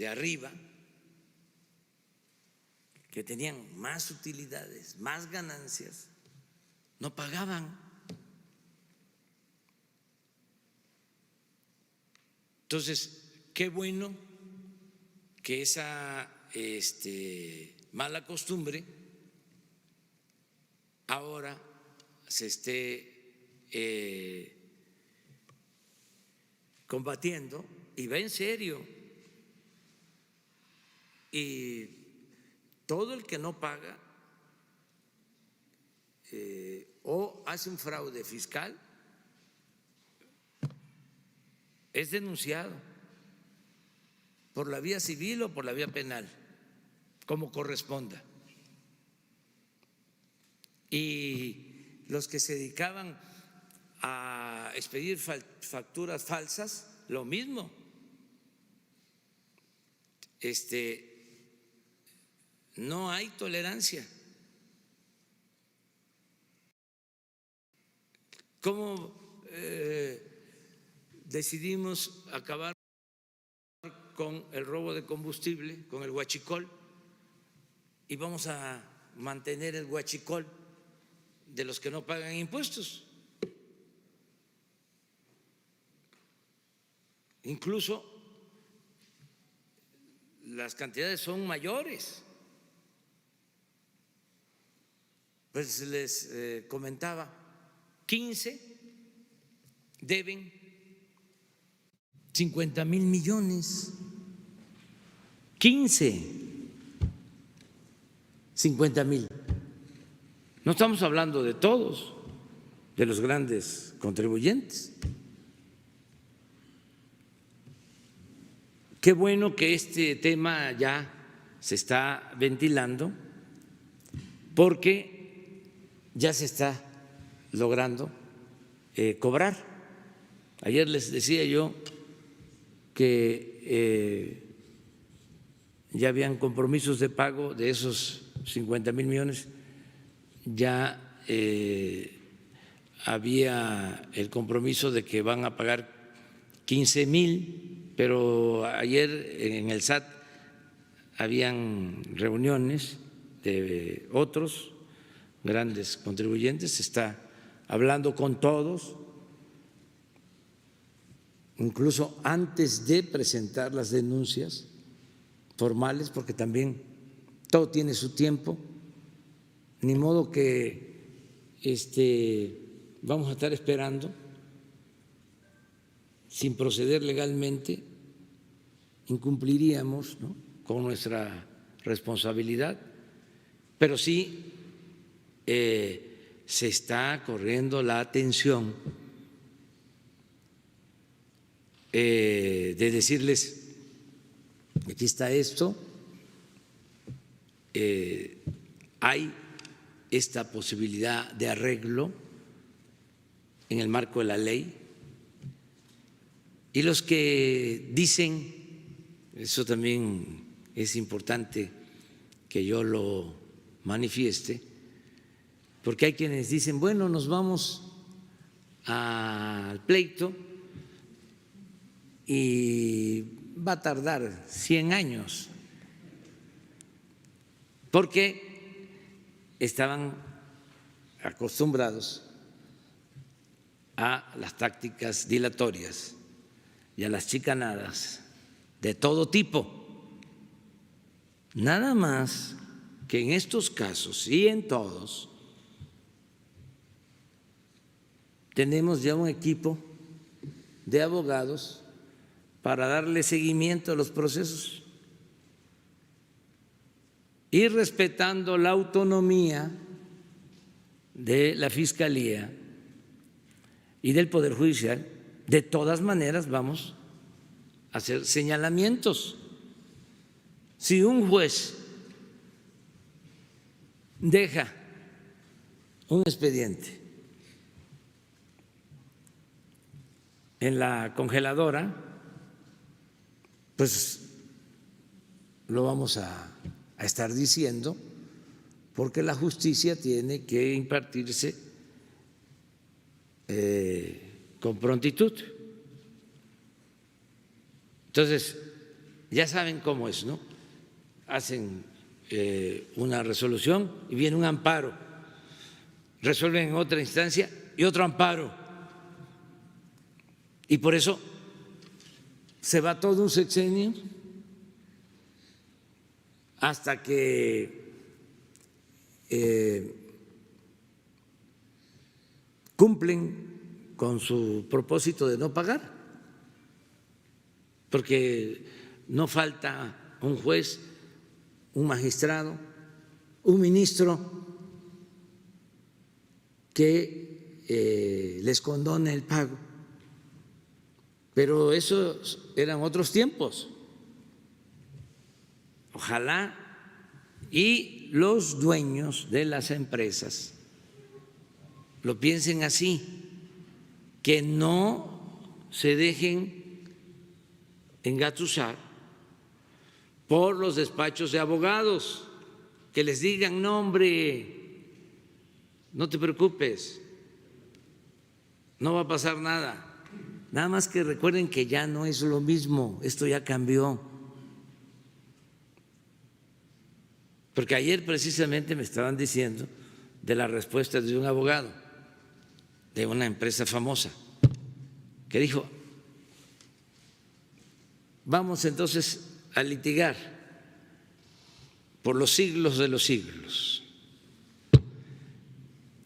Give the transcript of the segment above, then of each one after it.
de arriba, que tenían más utilidades, más ganancias, no pagaban. Entonces, qué bueno que esa mala costumbre ahora se esté combatiendo y va en serio. Y todo el que no paga o hace un fraude fiscal es denunciado por la vía civil o por la vía penal, como corresponda. Y los que se dedicaban a expedir facturas falsas, lo mismo. No hay tolerancia. ¿Cómo decidimos acabar con el robo de combustible, con el huachicol? Y vamos a mantener el huachicol de los que no pagan impuestos. Incluso las cantidades son mayores. Pues les comentaba, 15 deben 50,000 millones. 15, 50,000. No estamos hablando de todos, de los grandes contribuyentes. Qué bueno que este tema ya se está ventilando, porque ya se está logrando cobrar. Ayer les decía yo que ya habían compromisos de pago de esos 50,000 millones, ya había el compromiso de que van a pagar 15,000, pero ayer en el SAT habían reuniones de otros grandes contribuyentes, se está hablando con todos, incluso antes de presentar las denuncias formales, porque también todo tiene su tiempo, ni modo que vamos a estar esperando sin proceder legalmente, incumpliríamos, ¿no?, con nuestra responsabilidad, pero sí se está corriendo la atención de decirles, aquí está esto, hay esta posibilidad de arreglo en el marco de la ley, y los que dicen, eso también es importante que yo lo manifieste, porque hay quienes dicen, bueno, nos vamos al pleito y va a tardar 100 años, porque estaban acostumbrados a las tácticas dilatorias y a las chicanadas de todo tipo. Nada más que en estos casos y en todos tenemos ya un equipo de abogados para darle seguimiento a los procesos y respetando la autonomía de la Fiscalía y del Poder Judicial. De todas maneras vamos a hacer señalamientos. Si un juez deja un expediente en la congeladora, pues lo vamos a estar diciendo, porque la justicia tiene que impartirse con prontitud. Entonces, ya saben cómo es, ¿no? Hacen una resolución y viene un amparo, resuelven en otra instancia y otro amparo. Y por eso se va todo un sexenio hasta que cumplen con su propósito de no pagar, porque no falta un juez, un magistrado, un ministro que les condone el pago. Pero esos eran otros tiempos. Ojalá y los dueños de las empresas lo piensen así, que no se dejen engatusar por los despachos de abogados, que les digan: no, hombre, no te preocupes, no va a pasar nada. Nada más que recuerden que ya no es lo mismo, esto ya cambió. Porque ayer precisamente me estaban diciendo de la respuesta de un abogado de una empresa famosa que dijo: vamos entonces a litigar por los siglos de los siglos,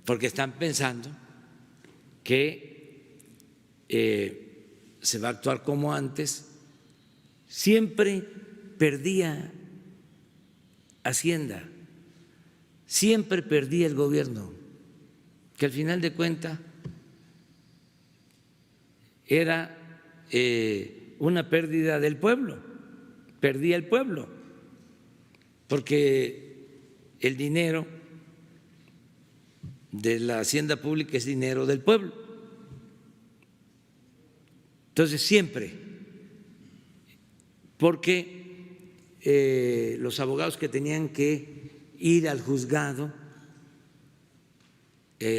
porque están pensando que se va a actuar como antes. Siempre perdía Hacienda, siempre perdía el gobierno, que al final de cuentas era una pérdida del pueblo, perdía el pueblo, porque el dinero de la hacienda pública es dinero del pueblo. Entonces siempre, porque los abogados que tenían que ir al juzgado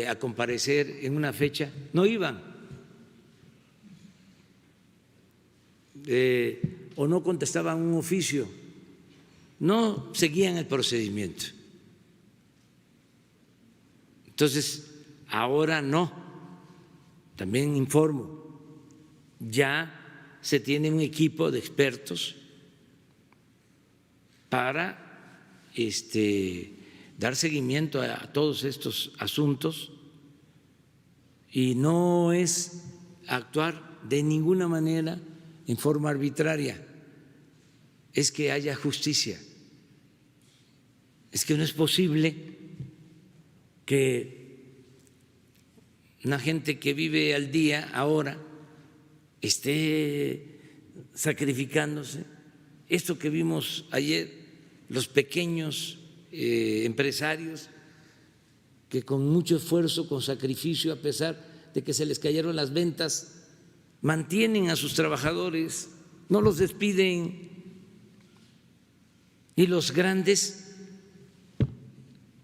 a comparecer en una fecha no iban, o no contestaban un oficio, no seguían el procedimiento. Entonces, ahora no, también informo, ya se tiene un equipo de expertos para dar seguimiento a todos estos asuntos, y no es actuar de ninguna manera en forma arbitraria, es que haya justicia. Es que no es posible que una gente que vive al día ahora esté sacrificándose. Esto que vimos ayer, los pequeños empresarios que con mucho esfuerzo, con sacrificio, a pesar de que se les cayeron las ventas, mantienen a sus trabajadores, no los despiden. Y los grandes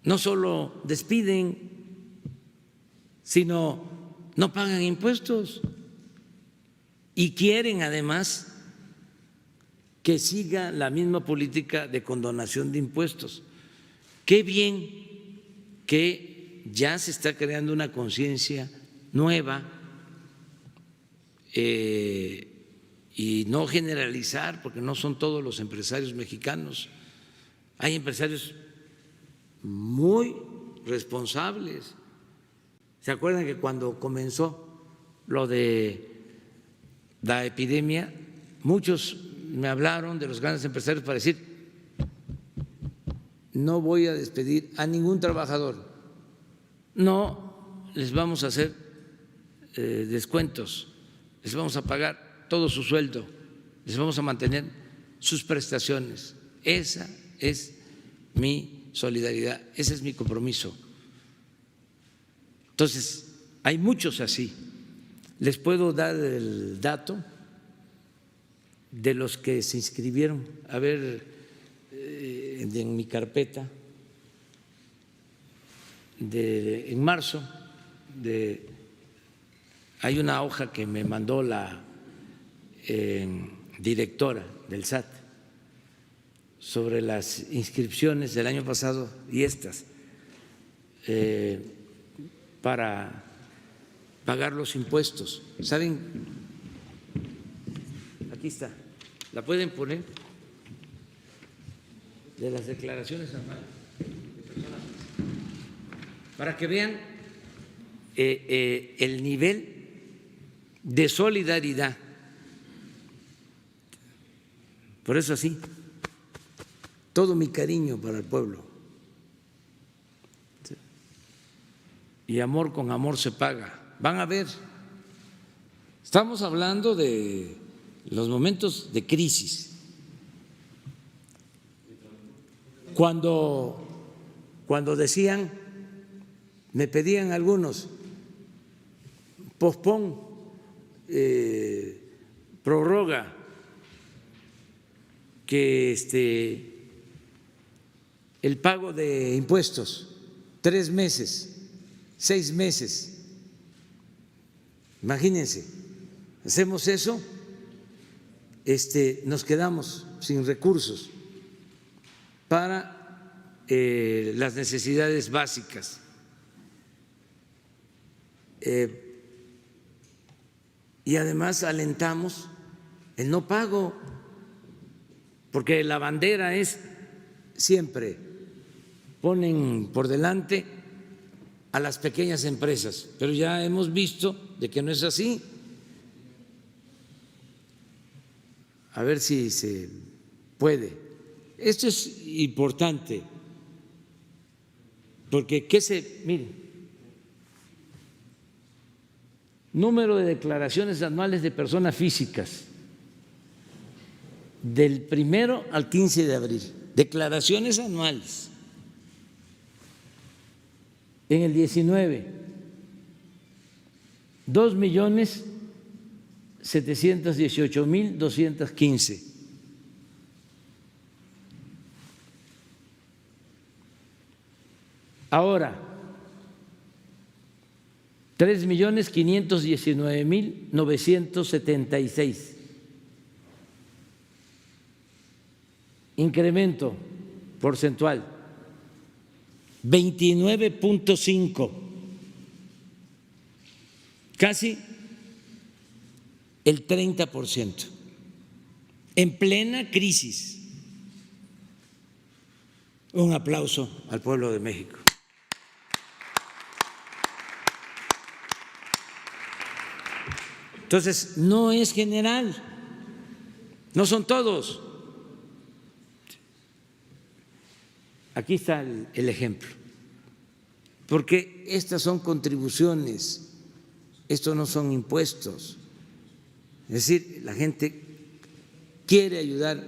no solo despiden, sino no pagan impuestos. Y quieren además que siga la misma política de condonación de impuestos. Qué bien que ya se está creando una conciencia nueva, y no generalizar, porque no son todos los empresarios mexicanos. Hay empresarios muy responsables. ¿Se acuerdan que cuando comenzó lo de la epidemia, muchos me hablaron de los grandes empresarios para decir: no voy a despedir a ningún trabajador, no les vamos a hacer descuentos, les vamos a pagar todo su sueldo, les vamos a mantener sus prestaciones? Esa es mi solidaridad, ese es mi compromiso. Entonces, hay muchos así. Les puedo dar el dato de los que se inscribieron. A ver, en mi carpeta, en marzo, hay una hoja que me mandó la directora del SAT sobre las inscripciones del año pasado y estas para pagar los impuestos. ¿Saben? Aquí está. ¿La pueden poner? De las declaraciones anuales de personas, para que vean el nivel de solidaridad. Por eso así, todo mi cariño para el pueblo. Y amor con amor se paga. Van a ver, estamos hablando de los momentos de crisis. Cuando decían, me pedían algunos, pospon, prorroga, que el pago de impuestos, 3 meses, 6 meses. Imagínense, hacemos eso, nos quedamos sin recursos para las necesidades básicas. Y además alentamos el no pago, porque la bandera es siempre, ponen por delante a las pequeñas empresas, pero ya hemos visto de que no es así. A ver si se puede. Esto es importante, porque miren, número de declaraciones anuales de personas físicas del 1 al 15 de abril, declaraciones anuales. En el 19, 2.718.215. Ahora, 3.519.976. Incremento porcentual 29.5, casi el 30%, en plena crisis. Un aplauso al pueblo de México. Entonces, no es general, no son todos. Aquí está el ejemplo, porque estas son contribuciones, esto no son impuestos. Es decir, la gente quiere ayudar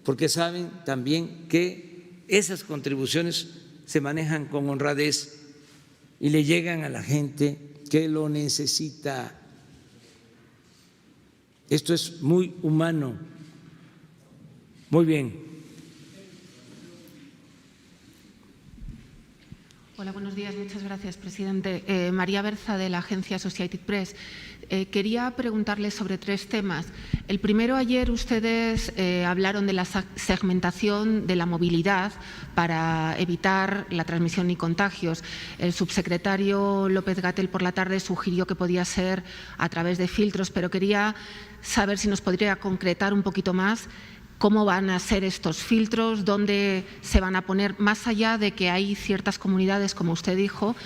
porque saben también que esas contribuciones se manejan con honradez y le llegan a la gente que lo necesita. Esto es muy humano. Muy bien. Hola, buenos días. Muchas gracias, presidente. María Berza, de la agencia Associated Press. Quería preguntarle sobre 3 temas. El primero, ayer ustedes hablaron de la segmentación de la movilidad para evitar la transmisión y contagios. El subsecretario López-Gatell por la tarde sugirió que podía ser a través de filtros, pero quería saber si nos podría concretar un poquito más cómo van a ser estos filtros, dónde se van a poner, más allá de que hay ciertas comunidades, como usted dijo,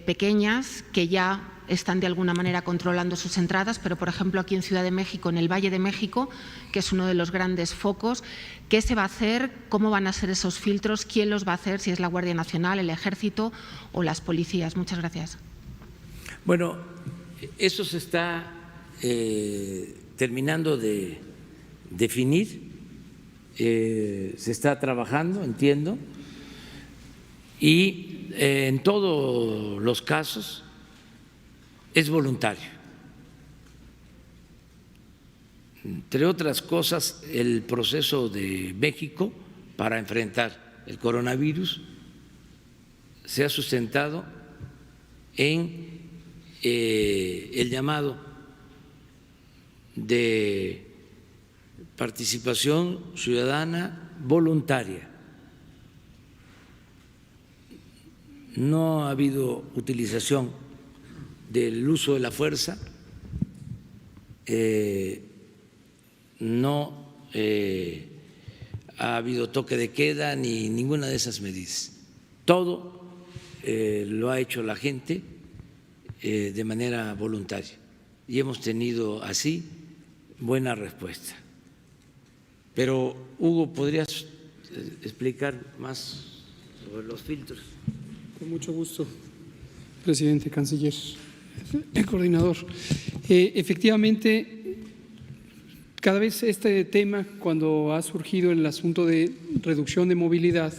pequeñas, que ya están de alguna manera controlando sus entradas, pero por ejemplo aquí en Ciudad de México, en el Valle de México, que es uno de los grandes focos, ¿qué se va a hacer? ¿Cómo van a ser esos filtros? ¿Quién los va a hacer? Si es la Guardia Nacional, el Ejército o las policías. Muchas gracias. Bueno, eso se está terminando de definir. Se está trabajando, entiendo, y en todos los casos es voluntario. Entre otras cosas, el proceso de México para enfrentar el coronavirus se ha sustentado en el llamado de participación ciudadana voluntaria. No ha habido utilización del uso de la fuerza, no ha habido toque de queda ni ninguna de esas medidas. Todo lo ha hecho la gente de manera voluntaria y hemos tenido así buena respuesta. Pero, Hugo, ¿podrías explicar más sobre los filtros? Con mucho gusto, presidente, canciller, coordinador. Efectivamente, cada vez este tema, cuando ha surgido el asunto de reducción de movilidad,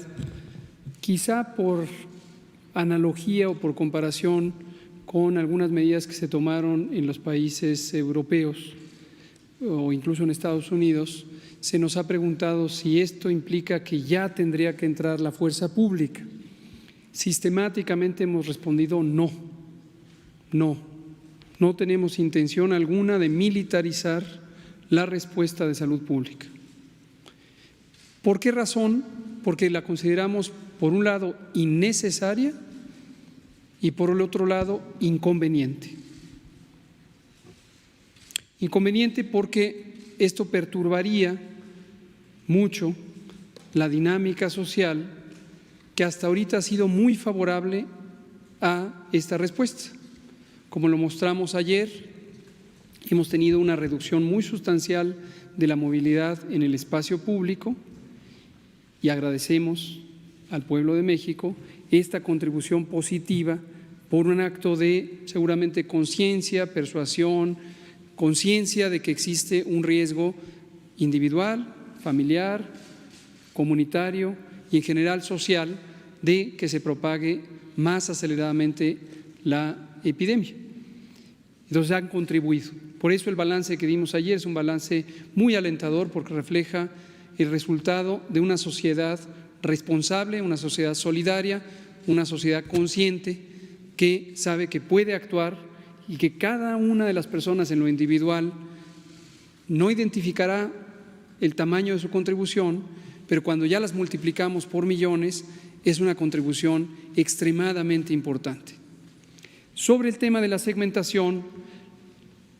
quizá por analogía o por comparación con algunas medidas que se tomaron en los países europeos o incluso en Estados Unidos, se nos ha preguntado si esto implica que ya tendría que entrar la fuerza pública. Sistemáticamente hemos respondido no, no tenemos intención alguna de militarizar la respuesta de salud pública. ¿Por qué razón? Porque la consideramos, por un lado, innecesaria y por el otro lado, inconveniente. Inconveniente porque esto perturbaría mucho la dinámica social que hasta ahorita ha sido muy favorable a esta respuesta. Como lo mostramos ayer, hemos tenido una reducción muy sustancial de la movilidad en el espacio público y agradecemos al pueblo de México esta contribución positiva por un acto de seguramente conciencia, persuasión, conciencia de que existe un riesgo individual, familiar, comunitario y en general social de que se propague más aceleradamente la epidemia. Entonces han contribuido. Por eso el balance que dimos ayer es un balance muy alentador porque refleja el resultado de una sociedad responsable, una sociedad solidaria, una sociedad consciente que sabe que puede actuar y que cada una de las personas en lo individual no identificará el tamaño de su contribución, pero cuando ya las multiplicamos por millones es una contribución extremadamente importante. Sobre el tema de la segmentación,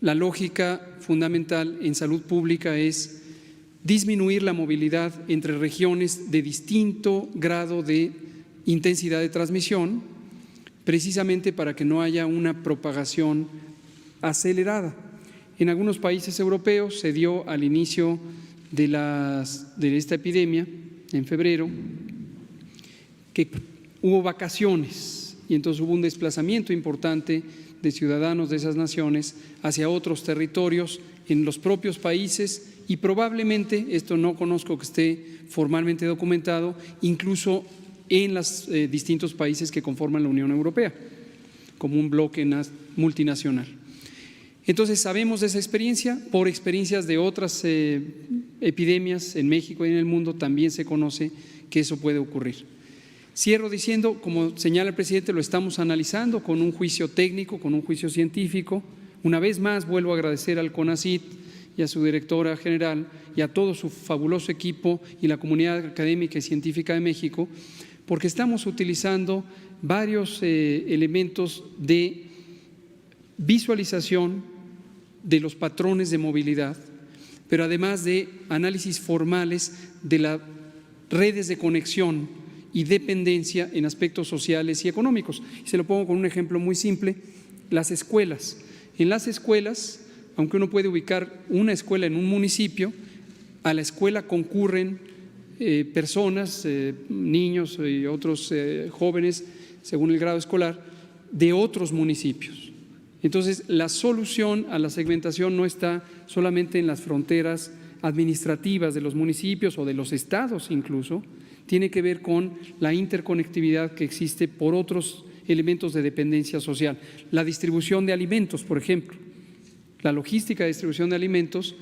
la lógica fundamental en salud pública es disminuir la movilidad entre regiones de distinto grado de intensidad de transmisión, precisamente para que no haya una propagación acelerada. En algunos países europeos se dio al inicio de esta epidemia, en febrero, que hubo vacaciones y entonces hubo un desplazamiento importante de ciudadanos de esas naciones hacia otros territorios en los propios países y probablemente, esto no conozco que esté formalmente documentado, incluso en los distintos países que conforman la Unión Europea, como un bloque multinacional. Entonces sabemos de esa experiencia, por experiencias de otras epidemias en México y en el mundo también se conoce que eso puede ocurrir. Cierro diciendo, como señala el presidente, lo estamos analizando con un juicio técnico, con un juicio científico. Una vez más vuelvo a agradecer al CONACYT y a su directora general y a todo su fabuloso equipo y la comunidad académica y científica de México, porque estamos utilizando varios elementos de visualización de los patrones de movilidad, pero además de análisis formales de las redes de conexión y dependencia en aspectos sociales y económicos. Se lo pongo con un ejemplo muy simple, las escuelas. En las escuelas, aunque uno puede ubicar una escuela en un municipio, a la escuela concurren personas, niños y otros jóvenes, según el grado escolar, de otros municipios. Entonces, la solución a la segmentación no está solamente en las fronteras administrativas de los municipios o de los estados incluso, tiene que ver con la interconectividad que existe por otros elementos de dependencia social. La distribución de alimentos, por ejemplo. La logística de distribución de alimentos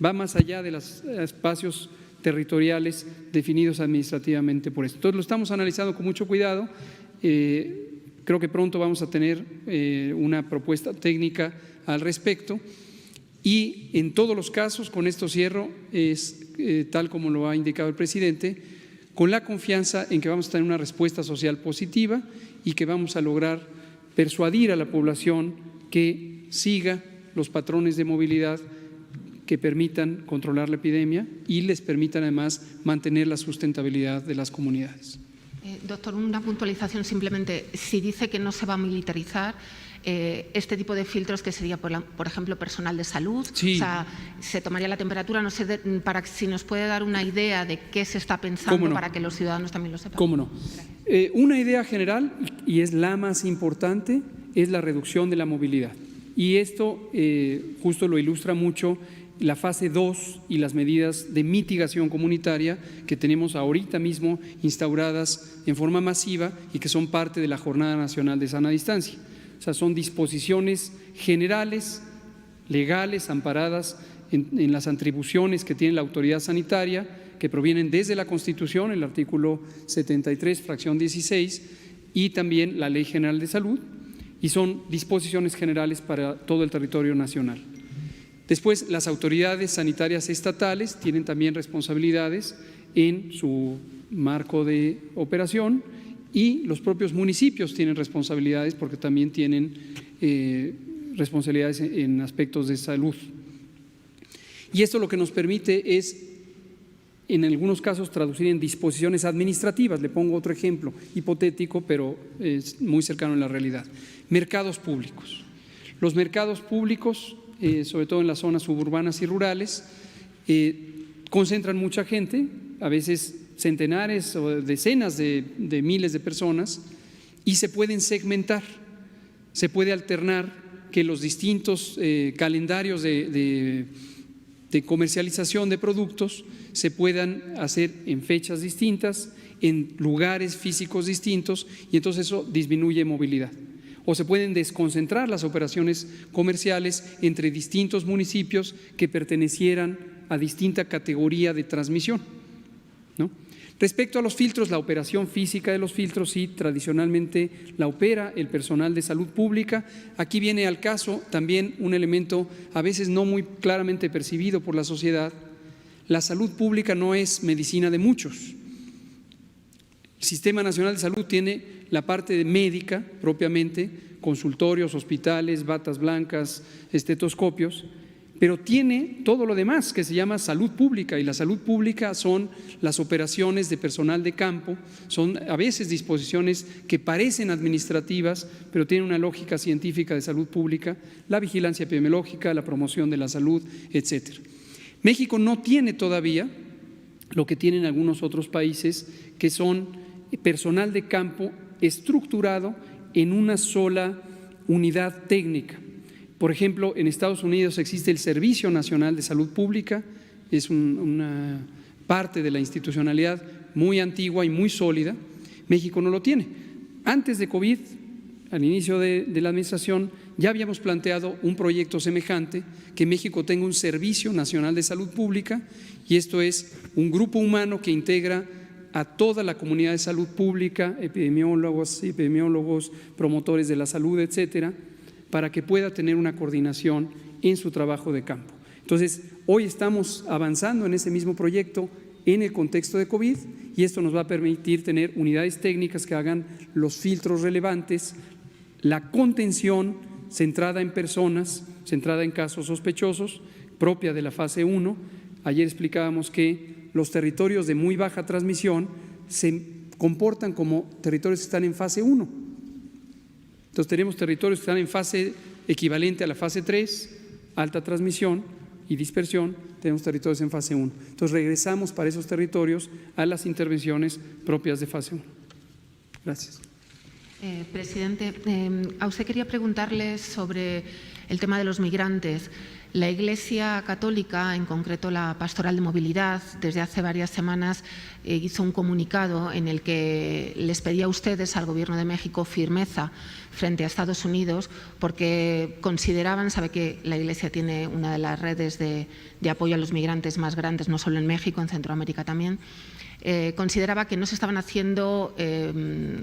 va más allá de los espacios territoriales definidos administrativamente por esto. Entonces, lo estamos analizando con mucho cuidado. Creo que pronto vamos a tener una propuesta técnica al respecto y en todos los casos, con esto cierro, es tal como lo ha indicado el presidente, con la confianza en que vamos a tener una respuesta social positiva y que vamos a lograr persuadir a la población que siga los patrones de movilidad que permitan controlar la epidemia y les permitan además mantener la sustentabilidad de las comunidades. Doctor, una puntualización simplemente. Si dice que no se va a militarizar, este tipo de filtros que sería, por ejemplo, personal de salud, sí. O sea, se tomaría la temperatura, no sé, para si nos puede dar una idea de qué se está pensando no, para que los ciudadanos también lo sepan. ¿Cómo no? Una idea general, y es la más importante, es la reducción de la movilidad. Y esto justo lo ilustra mucho la fase 2 y las medidas de mitigación comunitaria que tenemos ahorita mismo instauradas en forma masiva y que son parte de la Jornada Nacional de Sana Distancia. O sea, son disposiciones generales, legales, amparadas en las atribuciones que tiene la autoridad sanitaria, que provienen desde la Constitución, el artículo 73, fracción 16, y también la Ley General de Salud, y son disposiciones generales para todo el territorio nacional. Después, las autoridades sanitarias estatales tienen también responsabilidades en su marco de operación y los propios municipios tienen responsabilidades porque también tienen responsabilidades en aspectos de salud. Y esto lo que nos permite es, en algunos casos, traducir en disposiciones administrativas. Le pongo otro ejemplo hipotético, pero es muy cercano a la realidad. Mercados públicos. Los mercados públicos, sobre todo en las zonas suburbanas y rurales, concentran mucha gente, a veces centenares o decenas de miles de personas, y se pueden segmentar, se puede alternar que los distintos calendarios de comercialización de productos se puedan hacer en fechas distintas, en lugares físicos distintos, y entonces eso disminuye movilidad. O se pueden desconcentrar las operaciones comerciales entre distintos municipios que pertenecieran a distinta categoría de transmisión, ¿no? Respecto a los filtros, la operación física de los filtros sí, tradicionalmente la opera el personal de salud pública. Aquí viene al caso también un elemento a veces no muy claramente percibido por la sociedad. La salud pública no es medicina de muchos. El Sistema Nacional de Salud tiene la parte médica propiamente, consultorios, hospitales, batas blancas, estetoscopios, pero tiene todo lo demás que se llama salud pública, y la salud pública son las operaciones de personal de campo, son a veces disposiciones que parecen administrativas, pero tienen una lógica científica de salud pública, la vigilancia epidemiológica, la promoción de la salud, etcétera. México no tiene todavía lo que tienen algunos otros países, que son personal de campo estructurado en una sola unidad técnica. Por ejemplo, en Estados Unidos existe el Servicio Nacional de Salud Pública, es una parte de la institucionalidad muy antigua y muy sólida. México no lo tiene. Antes de COVID, al inicio de la administración, ya habíamos planteado un proyecto semejante, que México tenga un Servicio Nacional de Salud Pública, y esto es un grupo humano que integra a toda la comunidad de salud pública, epidemiólogos, promotores de la salud, etcétera, para que pueda tener una coordinación en su trabajo de campo. Entonces, hoy estamos avanzando en ese mismo proyecto en el contexto de COVID, y esto nos va a permitir tener unidades técnicas que hagan los filtros relevantes, la contención centrada en personas, centrada en casos sospechosos, propia de la fase 1. Ayer explicábamos que los territorios de muy baja transmisión se comportan como territorios que están en fase 1. Entonces tenemos territorios que están en fase equivalente a la fase 3, alta transmisión y dispersión, tenemos territorios en fase 1. Entonces regresamos para esos territorios a las intervenciones propias de fase 1. Gracias. Presidente, a usted quería preguntarle sobre el tema de los migrantes. La Iglesia Católica, en concreto la Pastoral de Movilidad, desde hace varias semanas hizo un comunicado en el que les pedía a ustedes, al Gobierno de México, firmeza frente a Estados Unidos, porque consideraban, sabe que la Iglesia tiene una de las redes de apoyo a los migrantes más grandes, no solo en México, en Centroamérica también. consideraba que no se estaban haciendo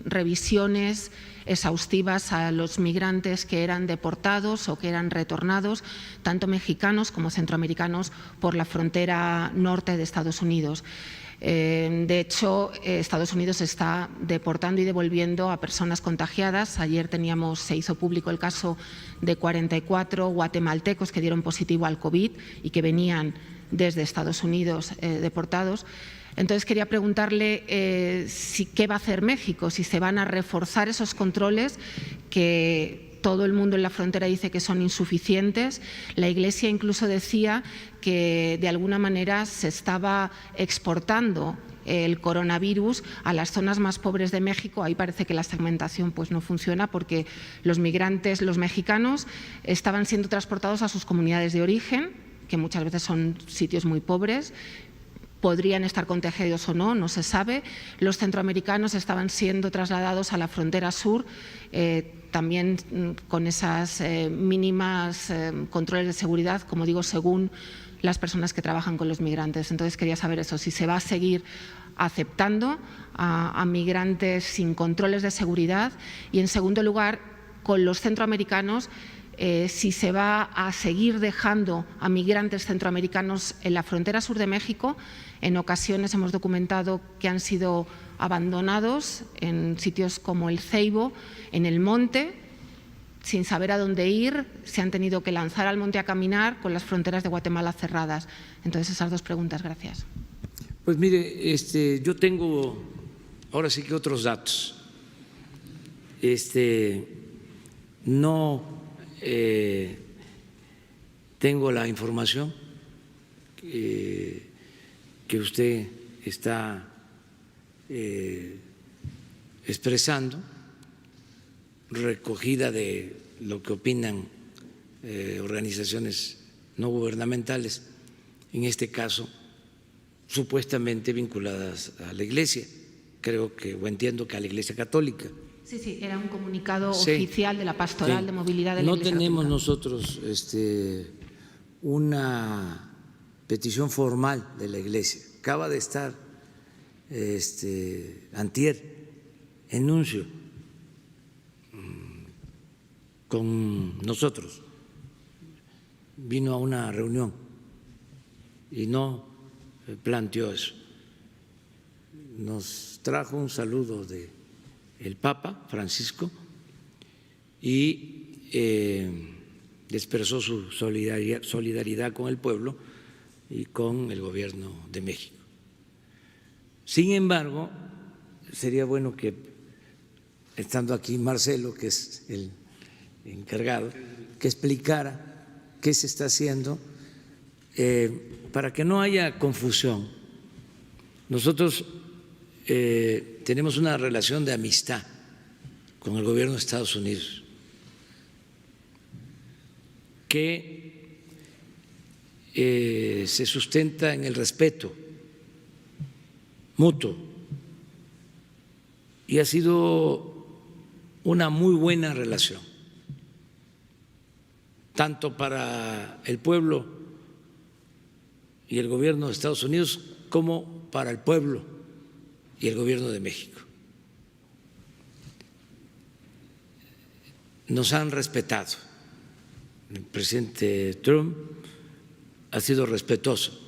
revisiones exhaustivas a los migrantes que eran deportados o que eran retornados, tanto mexicanos como centroamericanos, por la frontera norte de Estados Unidos. De hecho, Estados Unidos está deportando y devolviendo a personas contagiadas. Ayer se hizo público el caso de 44 guatemaltecos que dieron positivo al COVID y que venían desde Estados Unidos deportados. Entonces, quería preguntarle qué va a hacer México, si se van a reforzar esos controles que todo el mundo en la frontera dice que son insuficientes. La Iglesia incluso decía que de alguna manera se estaba exportando el coronavirus a las zonas más pobres de México. Ahí parece que la segmentación pues no funciona, porque los migrantes, los mexicanos, estaban siendo transportados a sus comunidades de origen, que muchas veces son sitios muy pobres. Podrían estar contagiados o no, no se sabe. Los centroamericanos estaban siendo trasladados a la frontera sur, también con esas mínimas controles de seguridad, como digo, según las personas que trabajan con los migrantes. Entonces, quería saber eso, si se va a seguir aceptando a migrantes sin controles de seguridad y, en segundo lugar, con los centroamericanos, si se va a seguir dejando a migrantes centroamericanos en la frontera sur de México. En ocasiones hemos documentado que han sido abandonados en sitios como el Ceibo, en el monte, sin saber a dónde ir, se han tenido que lanzar al monte a caminar con las fronteras de Guatemala cerradas. Entonces, esas dos preguntas. Gracias. Pues mire, yo tengo ahora sí que otros datos. No tengo la información que usted está expresando, recogida de lo que opinan organizaciones no gubernamentales, en este caso supuestamente vinculadas a la Iglesia, creo que, o entiendo que a la Iglesia Católica. Sí, era un comunicado oficial de la Pastoral de Movilidad de la Iglesia Católica. No tenemos nosotros una petición formal de la Iglesia. Acaba de estar antier en Nuncio con nosotros, vino a una reunión y no planteó eso. Nos trajo un saludo del Papa Francisco y expresó su solidaridad con el pueblo y con el Gobierno de México. Sin embargo, sería bueno que, estando aquí Marcelo, que es el encargado, que explicara qué se está haciendo para que no haya confusión. Nosotros tenemos una relación de amistad con el Gobierno de Estados Unidos que se sustenta en el respeto mutuo y ha sido una muy buena relación, tanto para el pueblo y el Gobierno de Estados Unidos como para el pueblo y el Gobierno de México. Nos han respetado. El presidente Trump ha sido respetuoso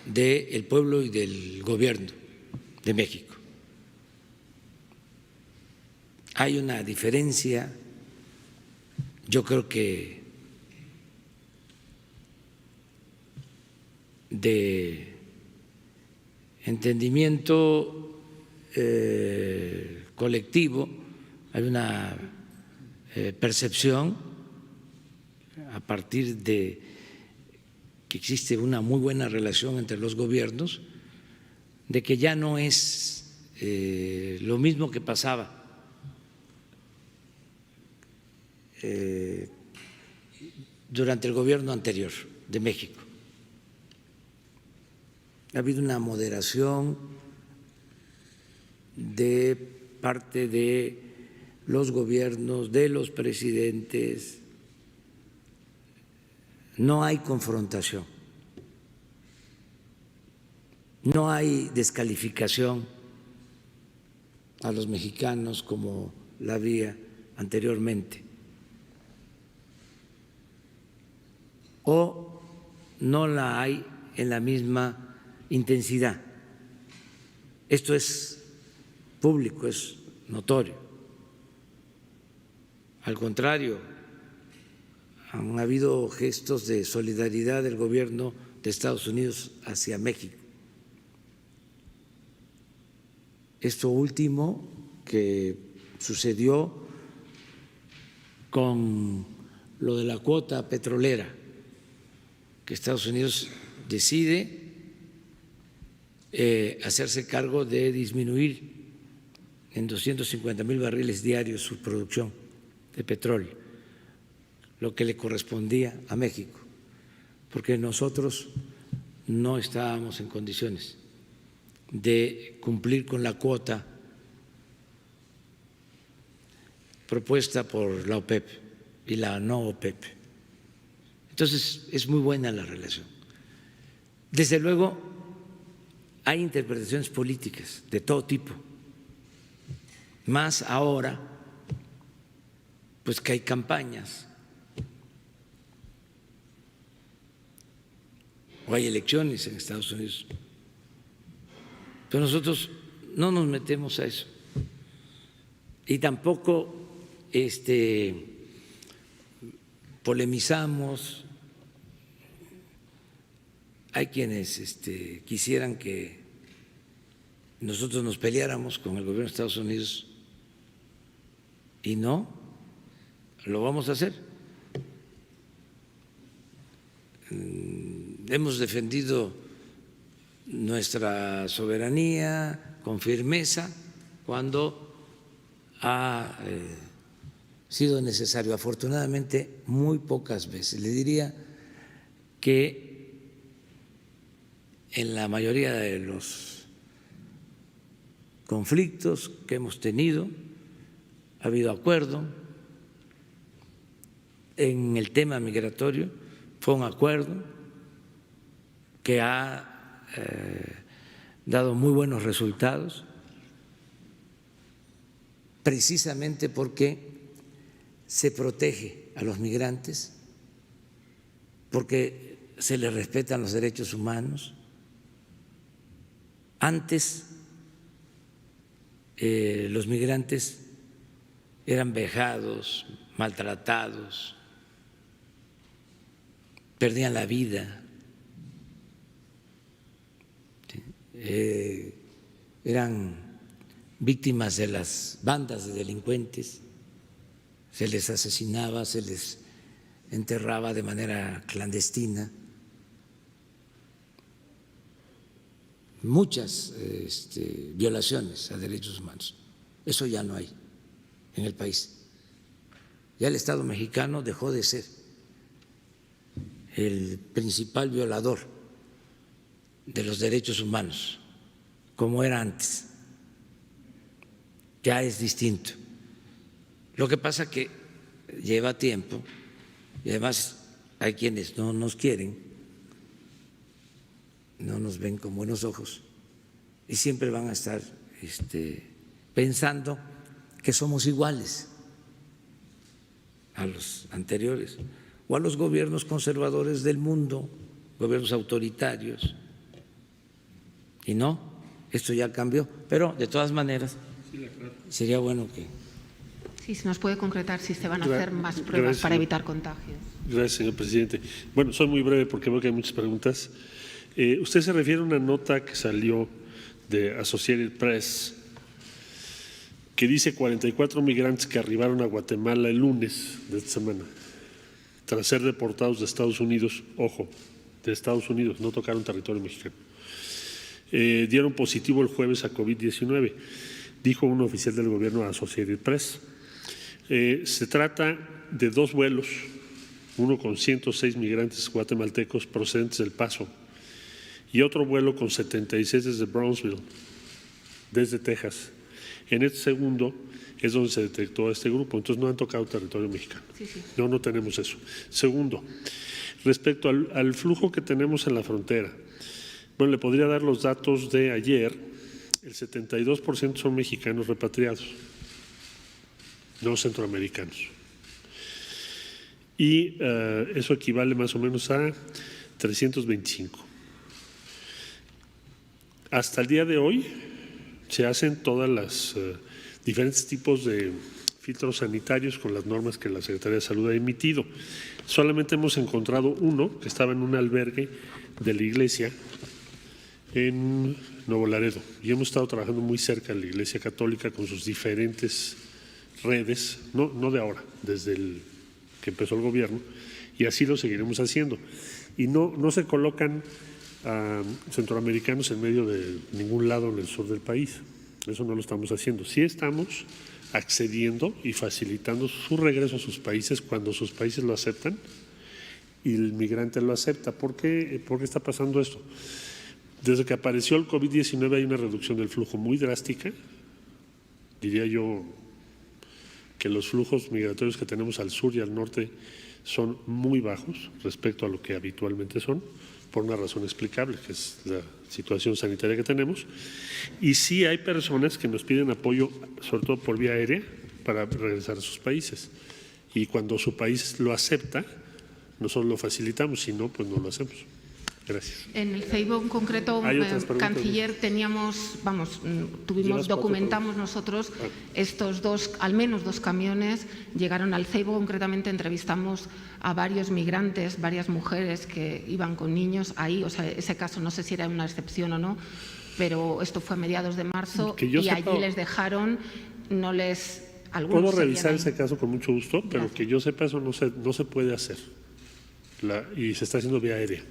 del pueblo y del Gobierno de México. Hay una diferencia, yo creo que de entendimiento colectivo, hay una percepción a partir de que existe una muy buena relación entre los gobiernos, de que ya no es lo mismo que pasaba durante el gobierno anterior de México. Ha habido una moderación de parte de los gobiernos, de los presidentes. No hay confrontación. no hay descalificación a los mexicanos como la había anteriormente, o no la hay en la misma intensidad. Esto es público, es notorio. Al contrario, han habido gestos de solidaridad del gobierno de Estados Unidos hacia México. Esto último que sucedió con lo de la cuota petrolera, que Estados Unidos decide hacerse cargo de disminuir en 250,000 barriles diarios su producción de petróleo, lo que le correspondía a México, porque nosotros no estábamos en condiciones de cumplir con la cuota propuesta por la OPEP y la no OPEP. Entonces, es muy buena la relación. Desde luego, hay interpretaciones políticas de todo tipo, más ahora, pues que hay campañas o hay elecciones en Estados Unidos. Pero nosotros no nos metemos a eso y tampoco polemizamos. Hay quienes quisieran que nosotros nos peleáramos con el gobierno de Estados Unidos y no lo vamos a hacer. Hemos defendido nuestra soberanía con firmeza cuando ha sido necesario. Afortunadamente, muy pocas veces. Le diría que en la mayoría de los conflictos que hemos tenido ha habido acuerdo. En el tema migratorio fue un acuerdo que ha dado muy buenos resultados, precisamente porque se protege a los migrantes, porque se les respetan los derechos humanos. Antes los migrantes eran vejados, maltratados, perdían la vida, eran víctimas de las bandas de delincuentes, se les asesinaba, se les enterraba de manera clandestina. Muchas violaciones a derechos humanos. Eso ya no hay en el país. Ya el Estado mexicano dejó de ser el principal violador de los derechos humanos, como era antes. Ya es distinto. Lo que pasa que lleva tiempo y además hay quienes no nos quieren, no nos ven con buenos ojos y siempre van a estar pensando que somos iguales a los anteriores o a los gobiernos conservadores del mundo, gobiernos autoritarios. Y no, esto ya cambió, pero de todas maneras sería bueno que… Sí, se nos puede concretar si se van a hacer más pruebas para evitar contagios. Gracias, señor presidente. Bueno, soy muy breve porque veo que hay muchas preguntas. Usted se refiere a una nota que salió de Associated Press que dice 44 migrantes que arribaron a Guatemala el lunes de esta semana tras ser deportados de Estados Unidos, ojo, de Estados Unidos, no tocaron territorio mexicano. Dieron positivo el jueves a COVID-19, dijo un oficial del gobierno a Associated Press. Se trata de 2 vuelos, uno con 106 migrantes guatemaltecos procedentes del Paso y otro vuelo con 76 desde Brownsville, desde Texas. En este segundo es donde se detectó a este grupo, entonces no han tocado territorio mexicano. Sí, sí. No tenemos eso. Segundo, respecto al flujo que tenemos en la frontera, Bueno, le podría dar los datos de ayer. El 72% son mexicanos repatriados, no centroamericanos. Y eso equivale más o menos a 325. Hasta el día de hoy se hacen todas las diferentes tipos de filtros sanitarios con las normas que la Secretaría de Salud ha emitido. Solamente hemos encontrado uno que estaba en un albergue de la iglesia en Nuevo Laredo y hemos estado trabajando muy cerca de la Iglesia Católica con sus diferentes redes, no de ahora, desde que empezó el gobierno, y así lo seguiremos haciendo. Y no se colocan centroamericanos en medio de ningún lado en el sur del país, eso no lo estamos haciendo. Sí estamos accediendo y facilitando su regreso a sus países cuando sus países lo aceptan y el migrante lo acepta. ¿Por qué está pasando esto? Desde que apareció el COVID-19 hay una reducción del flujo muy drástica. Diría yo que los flujos migratorios que tenemos al sur y al norte son muy bajos respecto a lo que habitualmente son, por una razón explicable, que es la situación sanitaria que tenemos. Y sí hay personas que nos piden apoyo, sobre todo por vía aérea, para regresar a sus países. Y cuando su país lo acepta, nosotros lo facilitamos, si no, pues no lo hacemos. Gracias. En el CEIBO en concreto, canciller, documentamos nosotros estos al menos dos camiones, llegaron al CEIBO, concretamente entrevistamos a varios migrantes, varias mujeres que iban con niños ahí, o sea, ese caso no sé si era una excepción o no, pero esto fue a mediados de marzo y allí les dejaron, Puedo revisar ese caso con mucho gusto, pero gracias. Que yo sepa eso no se puede hacer y se está haciendo vía aérea.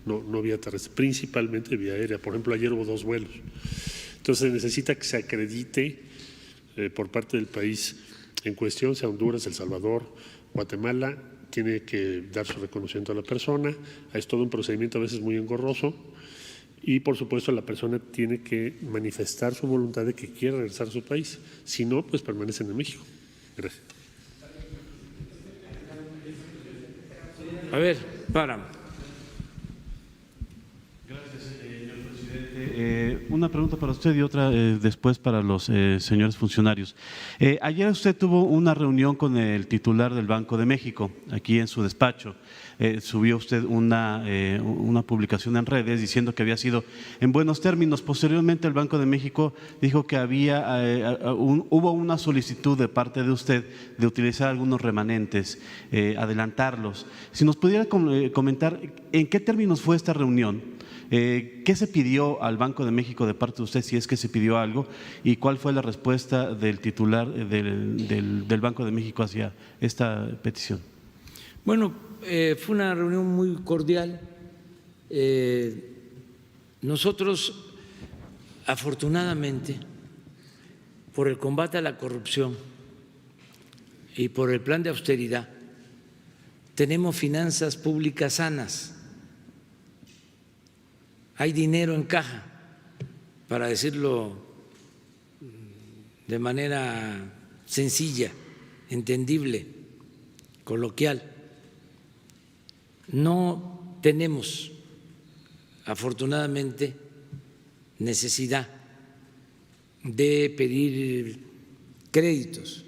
No vía terrestre, principalmente vía aérea. Por ejemplo, ayer hubo 2 vuelos. Entonces se necesita que se acredite por parte del país en cuestión, sea Honduras, El Salvador, Guatemala, tiene que dar su reconocimiento a la persona. Es todo un procedimiento a veces muy engorroso y, por supuesto, la persona tiene que manifestar su voluntad de que quiere regresar a su país. Si no, pues permanecen en México. Gracias. A ver, para. Una pregunta para usted y otra después para los señores funcionarios. Ayer usted tuvo una reunión con el titular del Banco de México, aquí en su despacho. Subió usted una publicación en redes diciendo que había sido en buenos términos. Posteriormente el Banco de México dijo que hubo una solicitud de parte de usted de utilizar algunos remanentes, adelantarlos. Si nos pudiera comentar en qué términos fue esta reunión. ¿Qué se pidió al Banco de México de parte de usted, si es que se pidió algo, y cuál fue la respuesta del titular del Banco de México hacia esta petición? Bueno, fue una reunión muy cordial. Nosotros, afortunadamente, por el combate a la corrupción y por el plan de austeridad, tenemos finanzas públicas sanas. Hay dinero en caja, para decirlo de manera sencilla, entendible, coloquial. No tenemos, afortunadamente, necesidad de pedir créditos.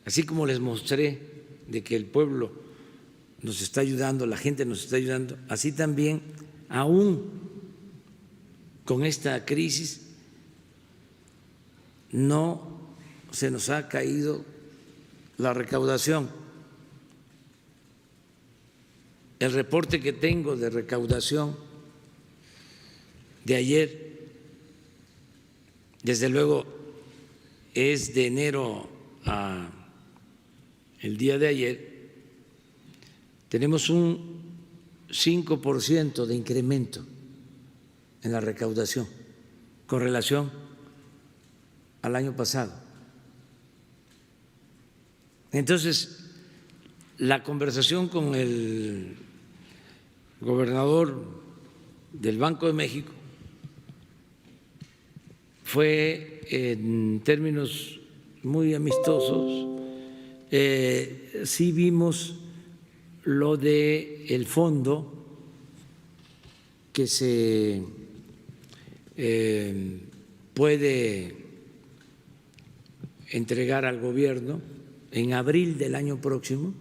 Así como les mostré de que el pueblo nos está ayudando, la gente nos está ayudando, así también, aún con esta crisis, no se nos ha caído la recaudación. El reporte que tengo de recaudación de ayer, desde luego, es de enero a el día de ayer. Tenemos un 5% de incremento en la recaudación con relación al año pasado. Entonces, la conversación con el gobernador del Banco de México fue en términos muy amistosos. Sí vimos lo del fondo que se puede entregar al gobierno en abril del año próximo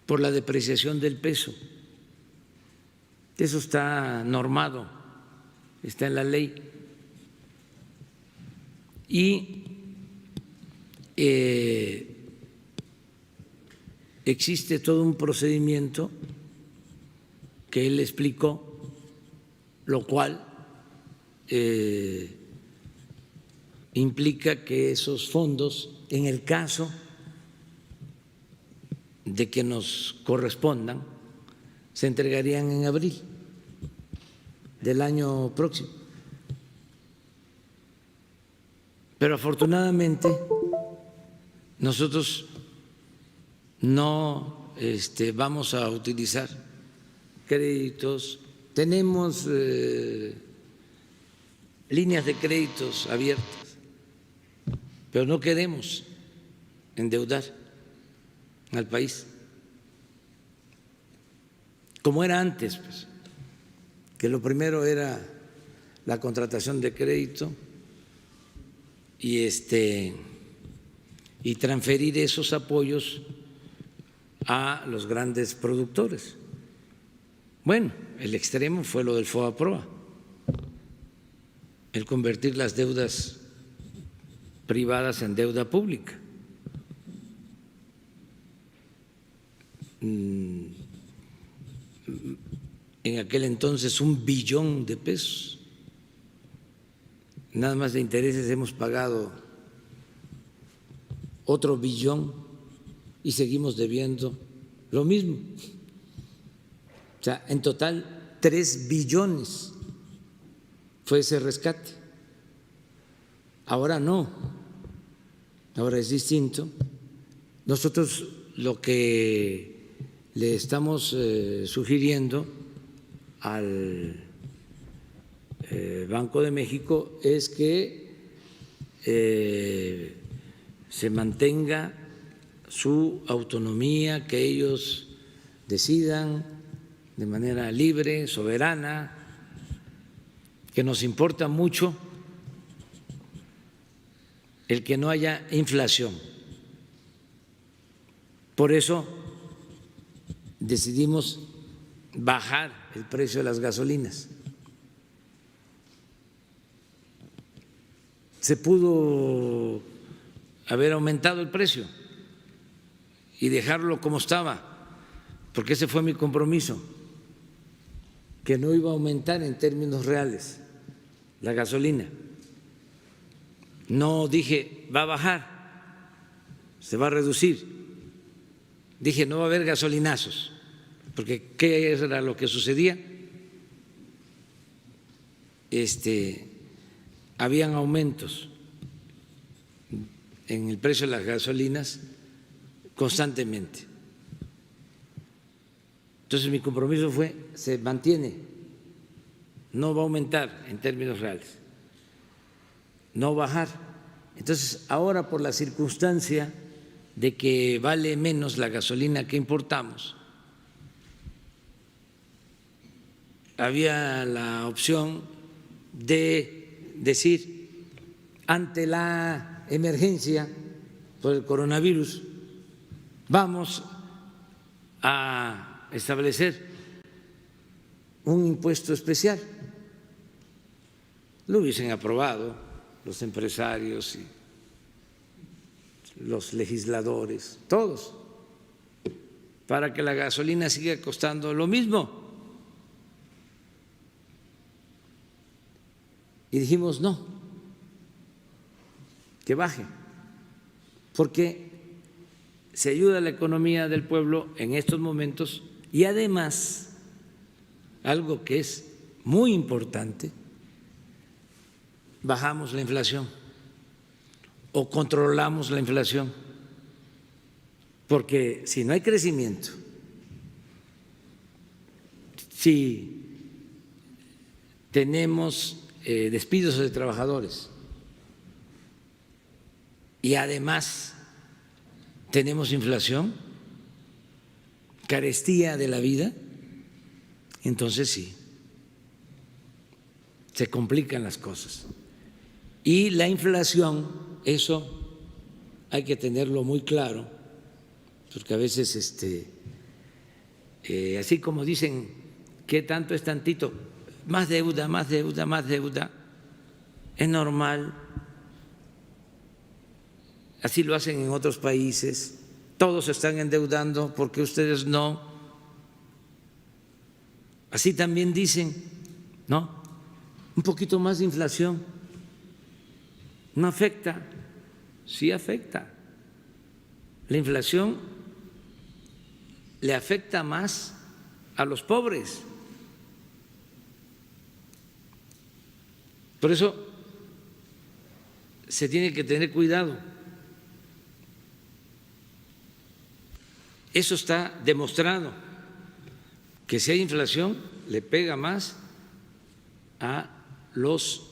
por la depreciación del peso. Eso está normado, está en la ley. Y existe todo un procedimiento que él explicó, lo cual implica que esos fondos, en el caso de que nos correspondan, se entregarían en abril del año próximo. Pero afortunadamente nosotros no vamos a utilizar créditos, tenemos líneas de créditos abiertas, pero no queremos endeudar al país como era antes, pues, que lo primero era la contratación de crédito y transferir esos apoyos a los grandes productores. Bueno, el extremo fue lo del FOBAPROA, el convertir las deudas privadas en deuda pública. En aquel entonces $1 billón de pesos. Nada más de intereses hemos pagado otro billón y seguimos debiendo lo mismo. O sea, en total 3 billones fue ese rescate. Ahora no, ahora es distinto. Nosotros lo que le estamos sugiriendo al Banco de México es que se mantenga su autonomía, que ellos decidan de manera libre, soberana, que nos importa mucho el que no haya inflación. Por eso decidimos bajar el precio de las gasolinas. Se pudo haber aumentado el precio y dejarlo como estaba, porque ese fue mi compromiso, que no iba a aumentar en términos reales la gasolina. No dije va a bajar, se va a reducir. Dije no va a haber gasolinazos, porque ¿qué era lo que sucedía? Habían aumentos en el precio de las gasolinas constantemente. Entonces mi compromiso fue, se mantiene, no va a aumentar en términos reales, no bajar. Entonces ahora, por la circunstancia de que vale menos la gasolina que importamos, había la opción de decir, ante la emergencia por el coronavirus, vamos a establecer un impuesto especial. Lo hubiesen aprobado los empresarios y los legisladores, todos, para que la gasolina siga costando lo mismo. Y dijimos no, que baje, porque se ayuda a la economía del pueblo en estos momentos y además, algo que es muy importante, bajamos la inflación o controlamos la inflación, porque si no hay crecimiento, si tenemos despidos de trabajadores y además tenemos inflación, carestía de la vida, entonces sí, se complican las cosas. Y la inflación, eso hay que tenerlo muy claro, porque a veces así como dicen que tanto es tantito, más deuda, más deuda, más deuda, es normal, así lo hacen en otros países, todos se están endeudando porque ustedes no, así también dicen, ¿no? Un poquito más de inflación, no afecta, sí afecta, la inflación le afecta más a los pobres. Por eso se tiene que tener cuidado. Eso está demostrado, que si hay inflación le pega más a los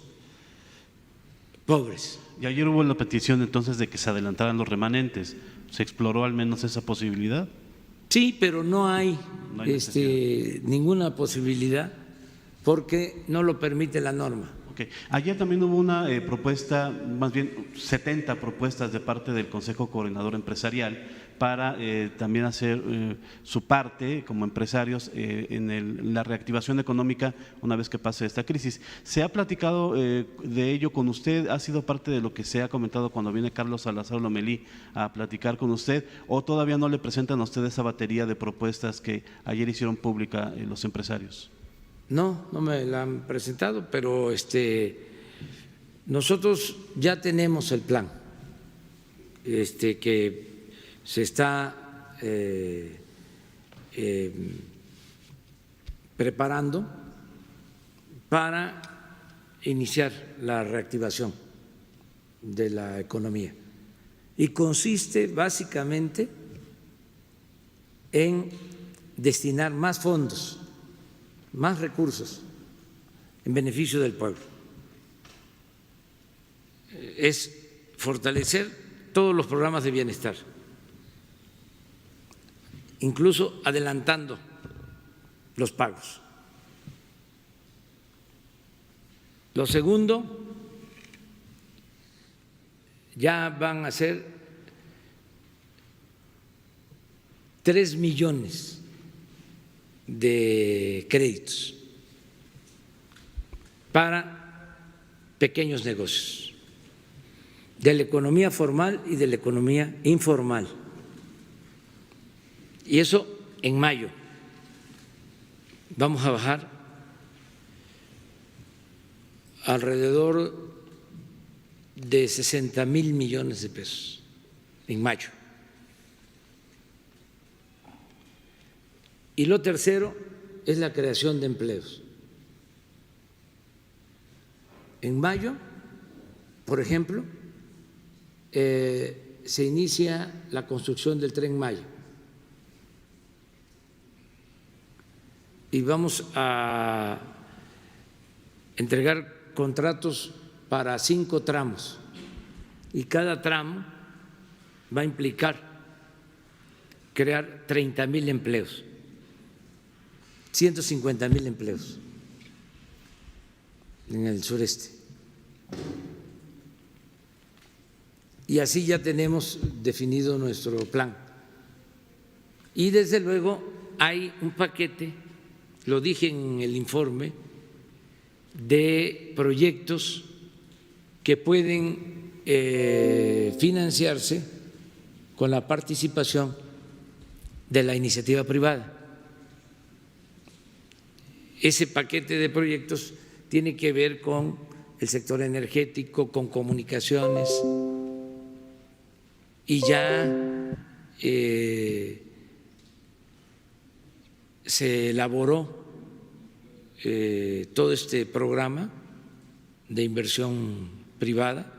pobres. Y ayer hubo la petición entonces de que se adelantaran los remanentes. ¿Se exploró al menos esa posibilidad? Sí, pero no hay, necesidad. ninguna posibilidad porque no lo permite la norma. Okay. Ayer también hubo una propuesta, más bien 70 propuestas de parte del Consejo Coordinador Empresarial para también hacer su parte como empresarios en la reactivación económica una vez que pase esta crisis. ¿Se ha platicado de ello con usted? ¿Ha sido parte de lo que se ha comentado cuando viene Carlos Salazar Lomelí a platicar con usted? ¿O todavía no le presentan a usted esa batería de propuestas que ayer hicieron pública los empresarios? No, no me la han presentado, pero nosotros ya tenemos el plan que se está preparando para iniciar la reactivación de la economía y consiste básicamente en destinar más fondos, más recursos en beneficio del pueblo. Es fortalecer todos los programas de bienestar, incluso adelantando los pagos. Lo segundo, ya van a ser 3 millones de créditos para pequeños negocios, de la economía formal y de la economía informal. Y eso en mayo. Vamos a bajar alrededor de 60,000 millones de pesos en mayo. Y lo tercero es la creación de empleos. En mayo, por ejemplo, se inicia la construcción del Tren Maya y vamos a entregar contratos para 5 tramos y cada tramo va a implicar crear 30,000 empleos. 150,000 empleos en el sureste. Y así ya tenemos definido nuestro plan. Y desde luego hay un paquete, lo dije en el informe, de proyectos que pueden financiarse con la participación de la iniciativa privada. Ese paquete de proyectos tiene que ver con el sector energético, con comunicaciones, y ya se elaboró todo este programa de inversión privada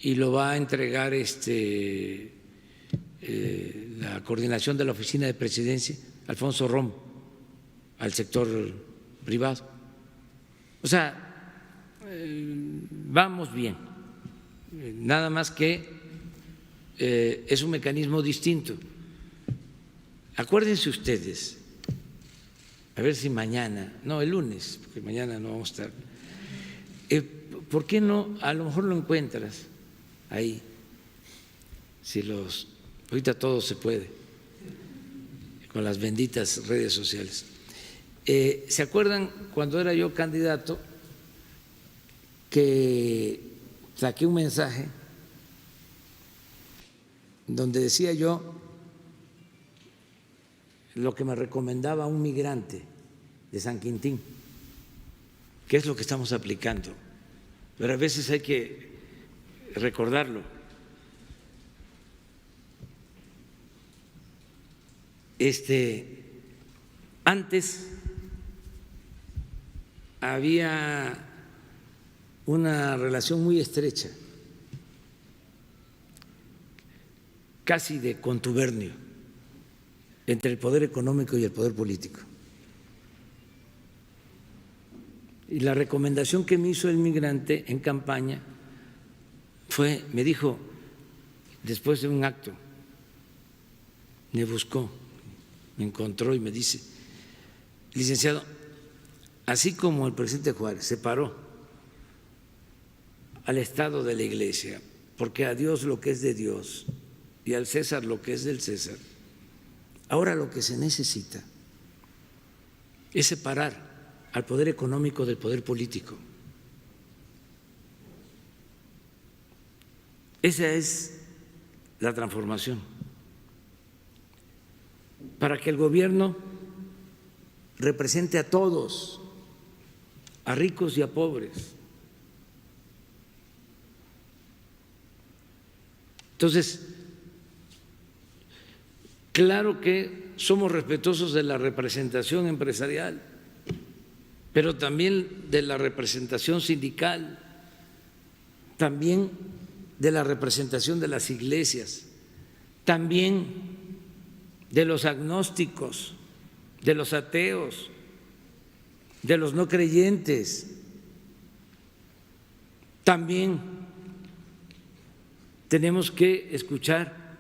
y lo va a entregar la coordinación de la Oficina de Presidencia, Alfonso Romo, al sector privado. O sea, vamos bien, nada más que es un mecanismo distinto. Acuérdense ustedes a ver si mañana, no, el lunes, porque mañana no vamos a estar. ¿Por qué no? A lo mejor lo encuentras ahí. Ahorita todo se puede con las benditas redes sociales. ¿Se acuerdan cuando era yo candidato que saqué un mensaje donde decía yo lo que me recomendaba un migrante de San Quintín, que es lo que estamos aplicando? Pero a veces hay que recordarlo. Antes había una relación muy estrecha, casi de contubernio, entre el poder económico y el poder político. Y la recomendación que me hizo el migrante en campaña me dijo, después de un acto, me buscó, me encontró y me dice: licenciado, así como el presidente Juárez separó al Estado de la Iglesia, porque a Dios lo que es de Dios y al César lo que es del César, ahora lo que se necesita es separar al poder económico del poder político. Esa es la transformación, para que el gobierno represente a todos, a ricos y a pobres. Entonces, claro que somos respetuosos de la representación empresarial, pero también de la representación sindical, también de la representación de las iglesias, también de los agnósticos, de los ateos, de los no creyentes. También tenemos que escuchar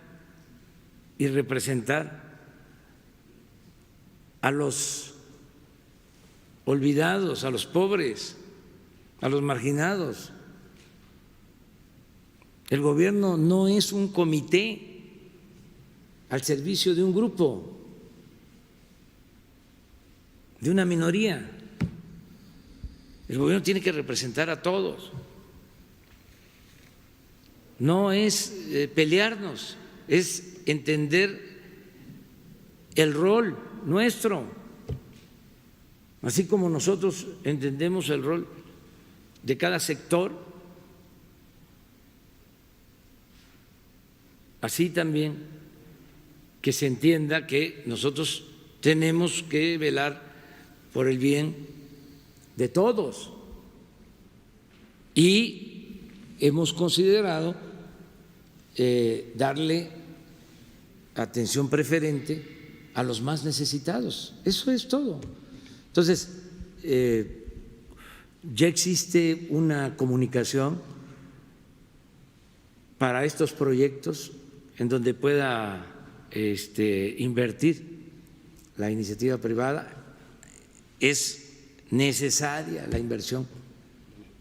y representar a los olvidados, a los pobres, a los marginados. El gobierno no es un comité al servicio de un grupo, de una minoría. El gobierno tiene que representar a todos. No es pelearnos, es entender el rol nuestro. Así como nosotros entendemos el rol de cada sector, así también que se entienda que nosotros tenemos que velar por el bien de todos. Y hemos considerado darle atención preferente a los más necesitados. Eso es todo. Entonces, ya existe una comunicación para estos proyectos en donde pueda invertir la iniciativa privada. Es necesaria la inversión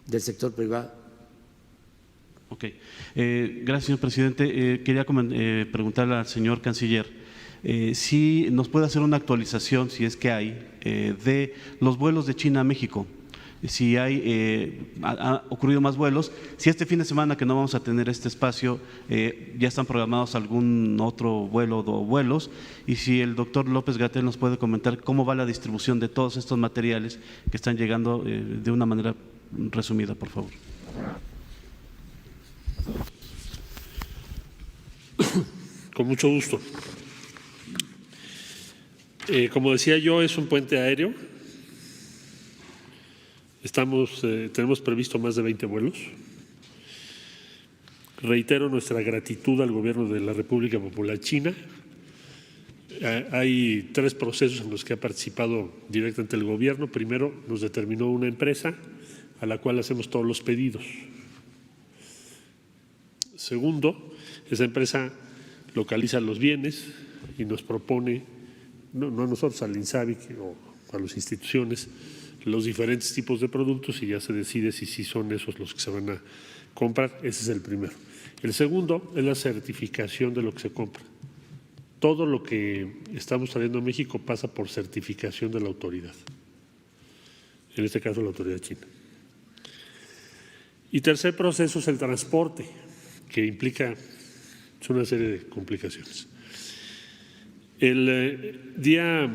del sector privado. Ok. Gracias, señor presidente. Quería preguntarle al señor canciller si nos puede hacer una actualización, si es que hay, de los vuelos de China a México. Si ha ocurrido más vuelos, si este fin de semana que no vamos a tener este espacio, ya están programados algún otro vuelo o vuelos, y si el doctor López-Gatell nos puede comentar cómo va la distribución de todos estos materiales que están llegando de una manera resumida, por favor. Con mucho gusto. Como decía yo, es un puente aéreo. Tenemos previsto más de 20 vuelos. Reitero nuestra gratitud al Gobierno de la República Popular China. Hay 3 procesos en los que ha participado directamente el Gobierno. Primero, nos determinó una empresa a la cual hacemos todos los pedidos. Segundo, esa empresa localiza los bienes y nos propone, no a nosotros, al INSABI o a las instituciones los diferentes tipos de productos y ya se decide si sí son esos los que se van a comprar. Ese es el primero. El segundo es la certificación de lo que se compra. Todo lo que estamos trayendo a México pasa por certificación de la autoridad, en este caso la autoridad china. Y tercer proceso es el transporte, que implica una serie de complicaciones. El día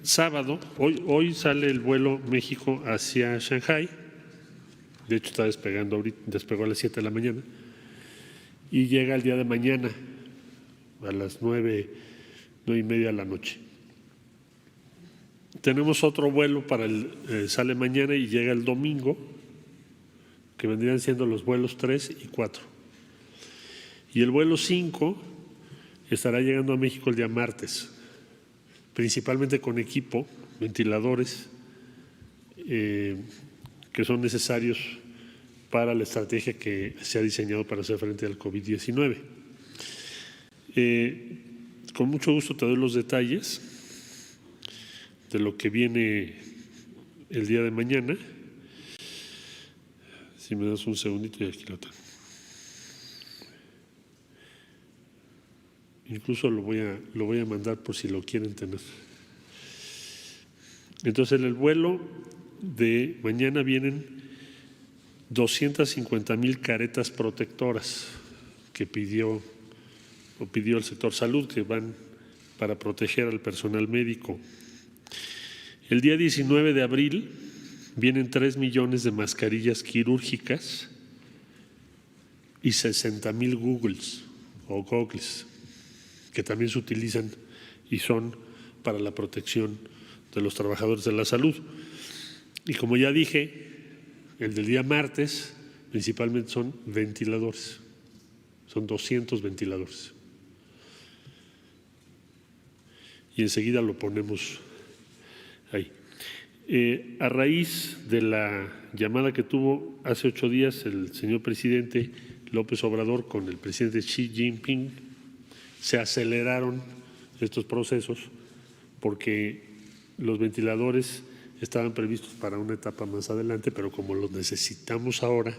sábado, hoy sale el vuelo México hacia Shanghái, de hecho está despegando ahorita, despegó a las 7 de la mañana, y llega el día de mañana a las 9:30 de la noche. Tenemos otro vuelo para sale mañana y llega el domingo, que vendrían siendo los vuelos 3 y 4. Y el vuelo 5 estará llegando a México el día martes, principalmente con equipo, ventiladores, que son necesarios para la estrategia que se ha diseñado para hacer frente al COVID-19. Con mucho gusto te doy los detalles de lo que viene el día de mañana. Si me das un segundito y aquí lo tengo. Incluso lo voy a mandar por si lo quieren tener. Entonces, en el vuelo de mañana vienen 250,000 caretas protectoras que pidió el sector salud, que van para proteger al personal médico. El día 19 de abril vienen 3 millones de mascarillas quirúrgicas y 60,000 goggles, que también se utilizan y son para la protección de los trabajadores de la salud. Y como ya dije, el del día martes principalmente son ventiladores, son 200 ventiladores. Y enseguida lo ponemos ahí. A raíz de la llamada que tuvo hace 8 días el señor presidente López Obrador con el presidente Xi Jinping, se aceleraron estos procesos porque los ventiladores estaban previstos para una etapa más adelante, pero como los necesitamos ahora,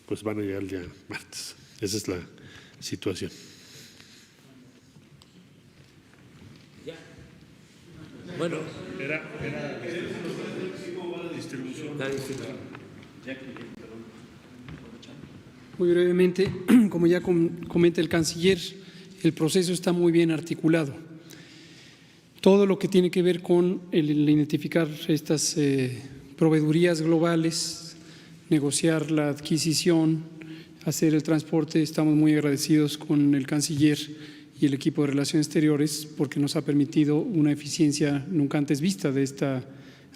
pues van a llegar el día martes. Esa es la situación. Bueno, ¿cómo va la distribución? Muy brevemente, como ya comenta el canciller, el proceso está muy bien articulado. Todo lo que tiene que ver con el identificar estas proveedurías globales, negociar la adquisición, hacer el transporte, estamos muy agradecidos con el canciller y el equipo de Relaciones Exteriores porque nos ha permitido una eficiencia nunca antes vista de este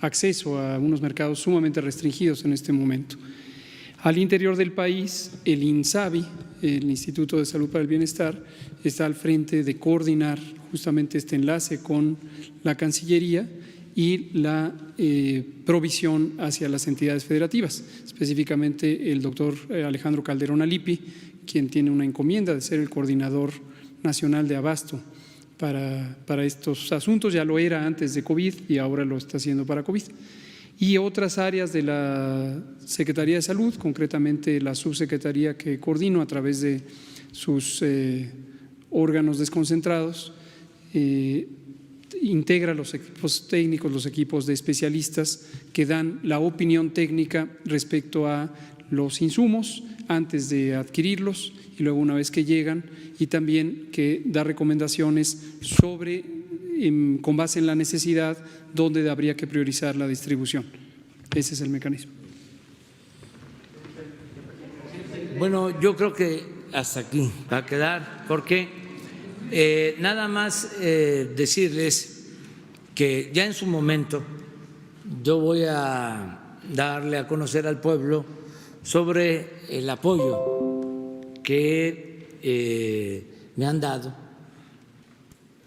acceso a unos mercados sumamente restringidos en este momento. Al interior del país, el INSABI, el Instituto de Salud para el Bienestar, está al frente de coordinar justamente este enlace con la Cancillería y la provisión hacia las entidades federativas, específicamente el doctor Alejandro Calderón Alipi, quien tiene una encomienda de ser el coordinador nacional de abasto para estos asuntos. Ya lo era antes de COVID y ahora lo está haciendo para COVID. Y otras áreas de la Secretaría de Salud, concretamente la subsecretaría que coordino a través de sus órganos desconcentrados, integra los equipos técnicos, los equipos de especialistas que dan la opinión técnica respecto a los insumos antes de adquirirlos y luego una vez que llegan, y también que da recomendaciones sobre, con base en la necesidad, dónde habría que priorizar la distribución. Ese es el mecanismo. bueno, yo creo que hasta aquí va a quedar, porque nada más decirles que ya en su momento yo voy a darle a conocer al pueblo sobre el apoyo que me han dado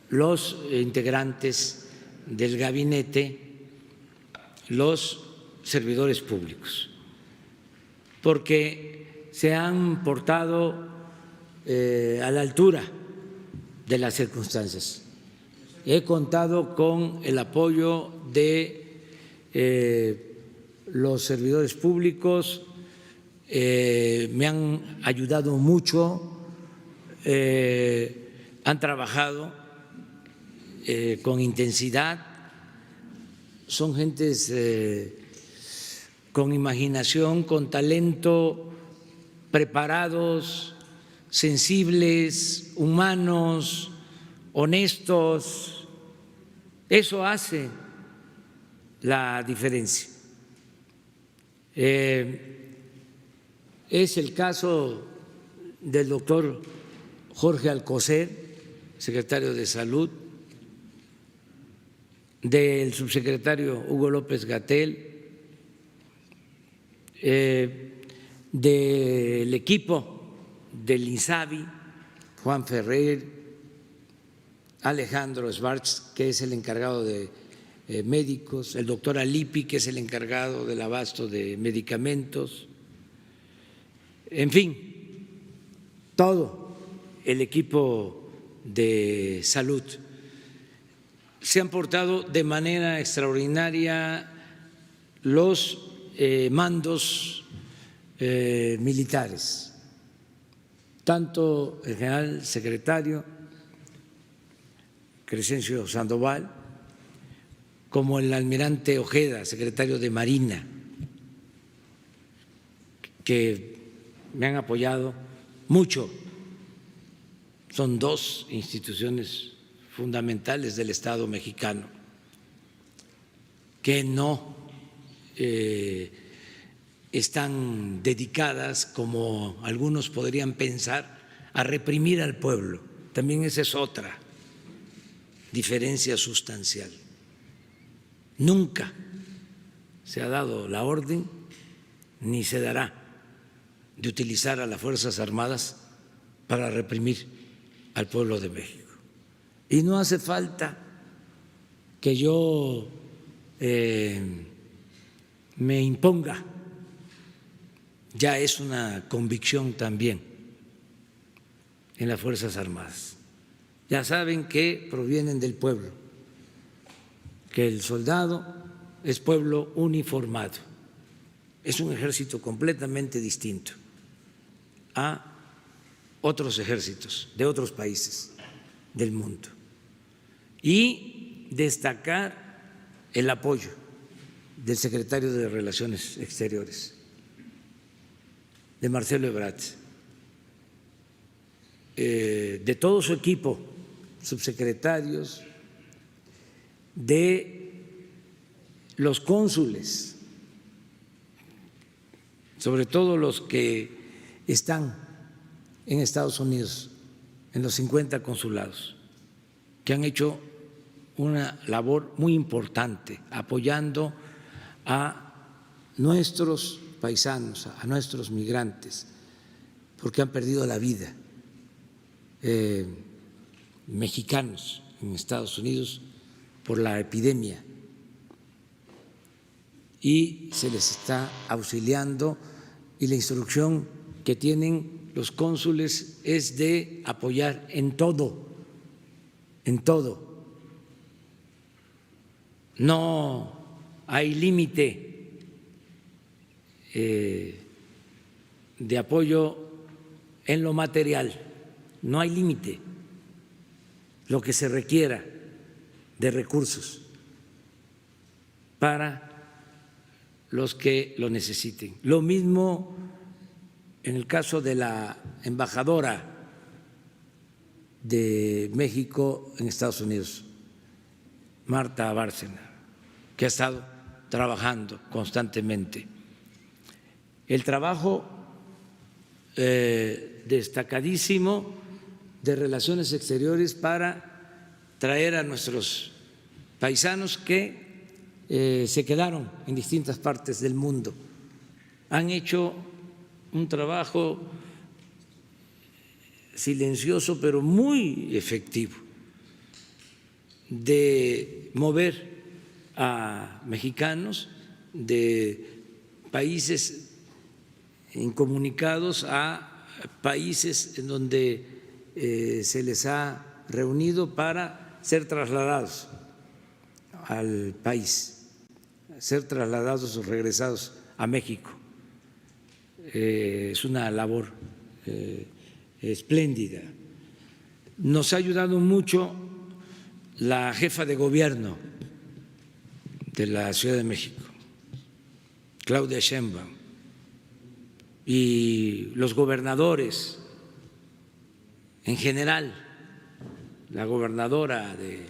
los integrantes del gabinete, los servidores públicos, porque se han portado a la altura de las circunstancias. he contado con el apoyo de los servidores públicos, me han ayudado mucho, han trabajado con intensidad, son gentes con imaginación, con talento, preparados, sensibles, humanos, honestos. Eso hace la diferencia. Es el caso del doctor Jorge Alcocer, secretario de Salud, del subsecretario Hugo López-Gatell, del equipo del INSABI, Juan Ferrer, Alejandro Schwartz, que es el encargado de médicos, el doctor Alipi, que es el encargado del abasto de medicamentos, en fin, todo el equipo de salud. Se han portado de manera extraordinaria los mandos militares, tanto el general secretario Crescencio Sandoval como el almirante Ojeda, secretario de Marina, que me han apoyado mucho. Son dos instituciones fundamentales del Estado mexicano que no están dedicadas, como algunos podrían pensar, a reprimir al pueblo. También esa es otra diferencia sustancial. Nunca se ha dado la orden ni se dará de utilizar a las Fuerzas Armadas para reprimir al pueblo de México. Y no hace falta que yo me imponga, ya es una convicción también en las Fuerzas Armadas. Ya saben que provienen del pueblo, que el soldado es pueblo uniformado, es un ejército completamente distinto a otros ejércitos de otros países del mundo. Y destacar el apoyo del secretario de Relaciones Exteriores, de Marcelo Ebrard, de todo su equipo, subsecretarios, de los cónsules, sobre todo los que están en Estados Unidos, en los 50 consulados, que han hecho una labor muy importante apoyando a nuestros paisanos, a nuestros migrantes, porque han perdido la vida, mexicanos en Estados Unidos por la epidemia, y se les está auxiliando, y la instrucción que tienen los cónsules es de apoyar en todo, en todo. No hay límite de apoyo en lo material, no hay límite, lo que se requiera de recursos para los que lo necesiten. Lo mismo en el caso de la embajadora de México en Estados Unidos, Marta Bárcena, que ha estado trabajando constantemente. El trabajo destacadísimo de Relaciones Exteriores para traer a nuestros paisanos que se quedaron en distintas partes del mundo. Han hecho un trabajo silencioso pero muy efectivo de mover a mexicanos de países incomunicados a países en donde se les ha reunido para ser trasladados al país, ser trasladados o regresados a México. Es una labor espléndida. Nos ha ayudado mucho la jefa de gobierno de la Ciudad de México, Claudia Sheinbaum, y los gobernadores en general, la gobernadora de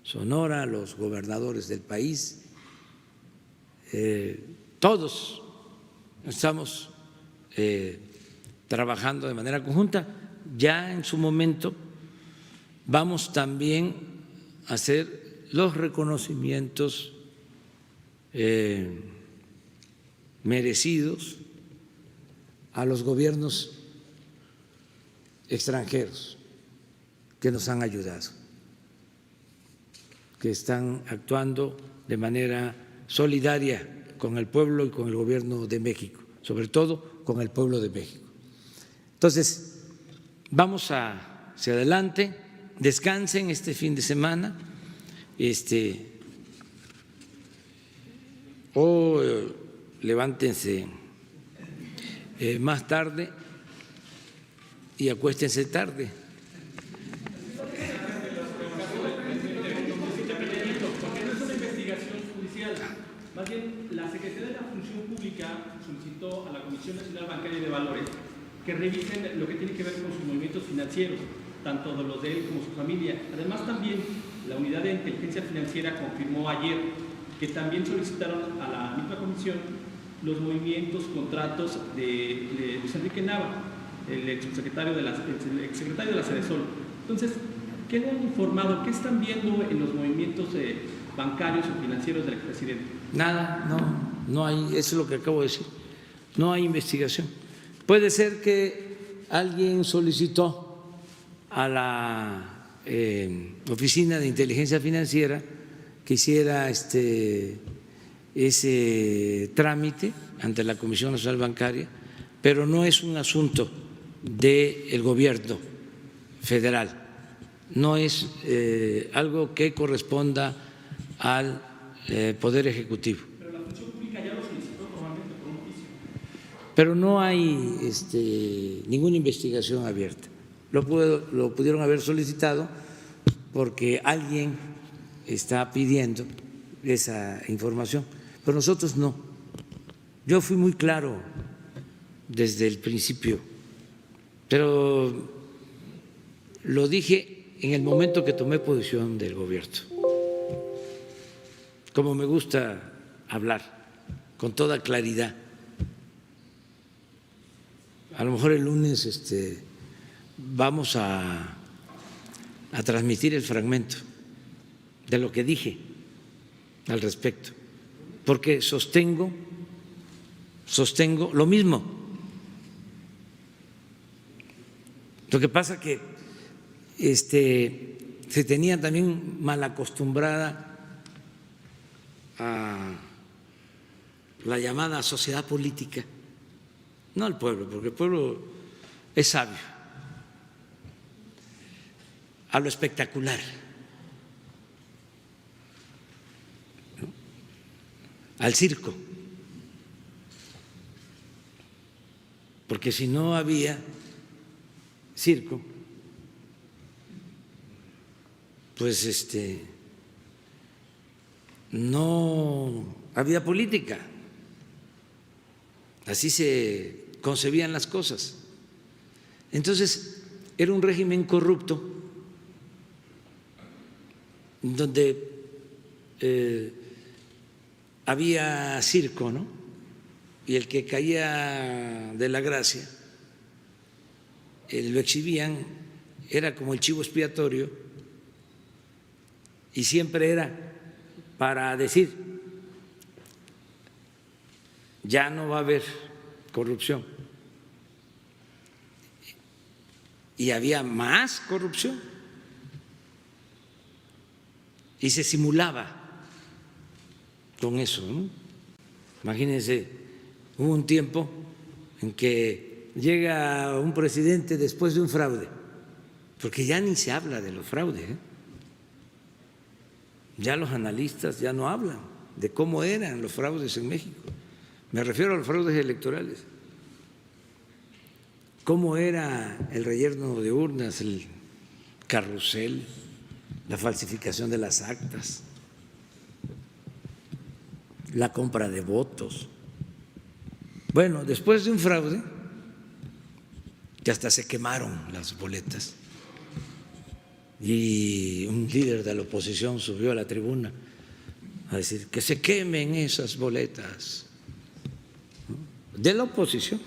Sonora, los gobernadores del país, todos estamos trabajando de manera conjunta. Ya en su momento vamos también a hacer los reconocimientos merecidos a los gobiernos extranjeros que nos han ayudado, que están actuando de manera solidaria con el pueblo y con el gobierno de México, sobre todo con el pueblo de México. Entonces, vamos hacia adelante, descansen este fin de semana, o levántense más tarde y acuéstense tarde. Más bien, la Secretaría de la Función Pública solicitó a la Comisión Nacional Bancaria y de Valores que revisen lo que tiene que ver con sus movimientos financieros, tanto de los de él como su familia. Además, también la Unidad de Inteligencia Financiera confirmó ayer que también solicitaron a la misma comisión los movimientos, contratos de Luis Enrique Nava, el exsecretario de la Sedesol. Entonces, ¿qué le han informado? ¿Qué están viendo en los movimientos bancarios o financieros del expresidente? Nada, no hay, eso es lo que acabo de decir, no hay investigación. Puede ser que alguien solicitó a la Oficina de Inteligencia Financiera que hiciera ese trámite ante la Comisión Nacional Bancaria, pero no es un asunto del gobierno federal, no es algo que corresponda al Poder Ejecutivo. Pero la Función Pública ya lo solicitó formalmente por un oficio. Pero no hay ninguna investigación abierta. Lo pudieron haber solicitado porque alguien está pidiendo esa información, pero nosotros no. Yo fui muy claro desde el principio, pero lo dije en el momento que tomé posesión del gobierno. Como me gusta hablar, con toda claridad. A lo mejor el lunes vamos a transmitir el fragmento de lo que dije al respecto, porque sostengo lo mismo. Lo que pasa que se tenía también mal acostumbrada a la llamada sociedad política, no al pueblo, porque el pueblo es sabio, a lo espectacular, ¿no? Al circo, porque si no había circo, pues no había política. Así se concebían las cosas. Entonces, era un régimen corrupto donde había circo, ¿no? Y el que caía de la gracia, lo exhibían, era como el chivo expiatorio, y siempre era para decir, ya no va a haber corrupción. Y había más corrupción. Y se simulaba con eso, ¿no? Imagínense, hubo un tiempo en que llega un presidente después de un fraude, porque ya ni se habla de los fraudes, ya los analistas ya no hablan de cómo eran los fraudes en México. Me refiero a los fraudes electorales. Cómo era el relleno de urnas, el carrusel, la falsificación de las actas, la compra de votos. Bueno, después de un fraude, que hasta se quemaron las boletas, y un líder de la oposición subió a la tribuna a decir que se quemen esas boletas, ¿no?, de la oposición,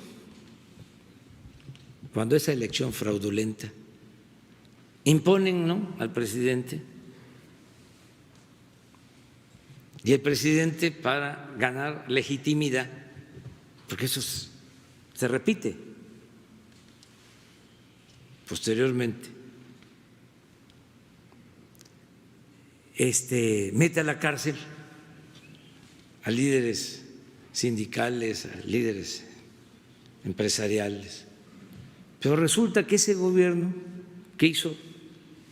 cuando esa elección fraudulenta imponen, ¿no?, al presidente, y el presidente, para ganar legitimidad, porque eso se repite posteriormente, mete a la cárcel a líderes sindicales, a líderes empresariales. Pero resulta que ese gobierno que hizo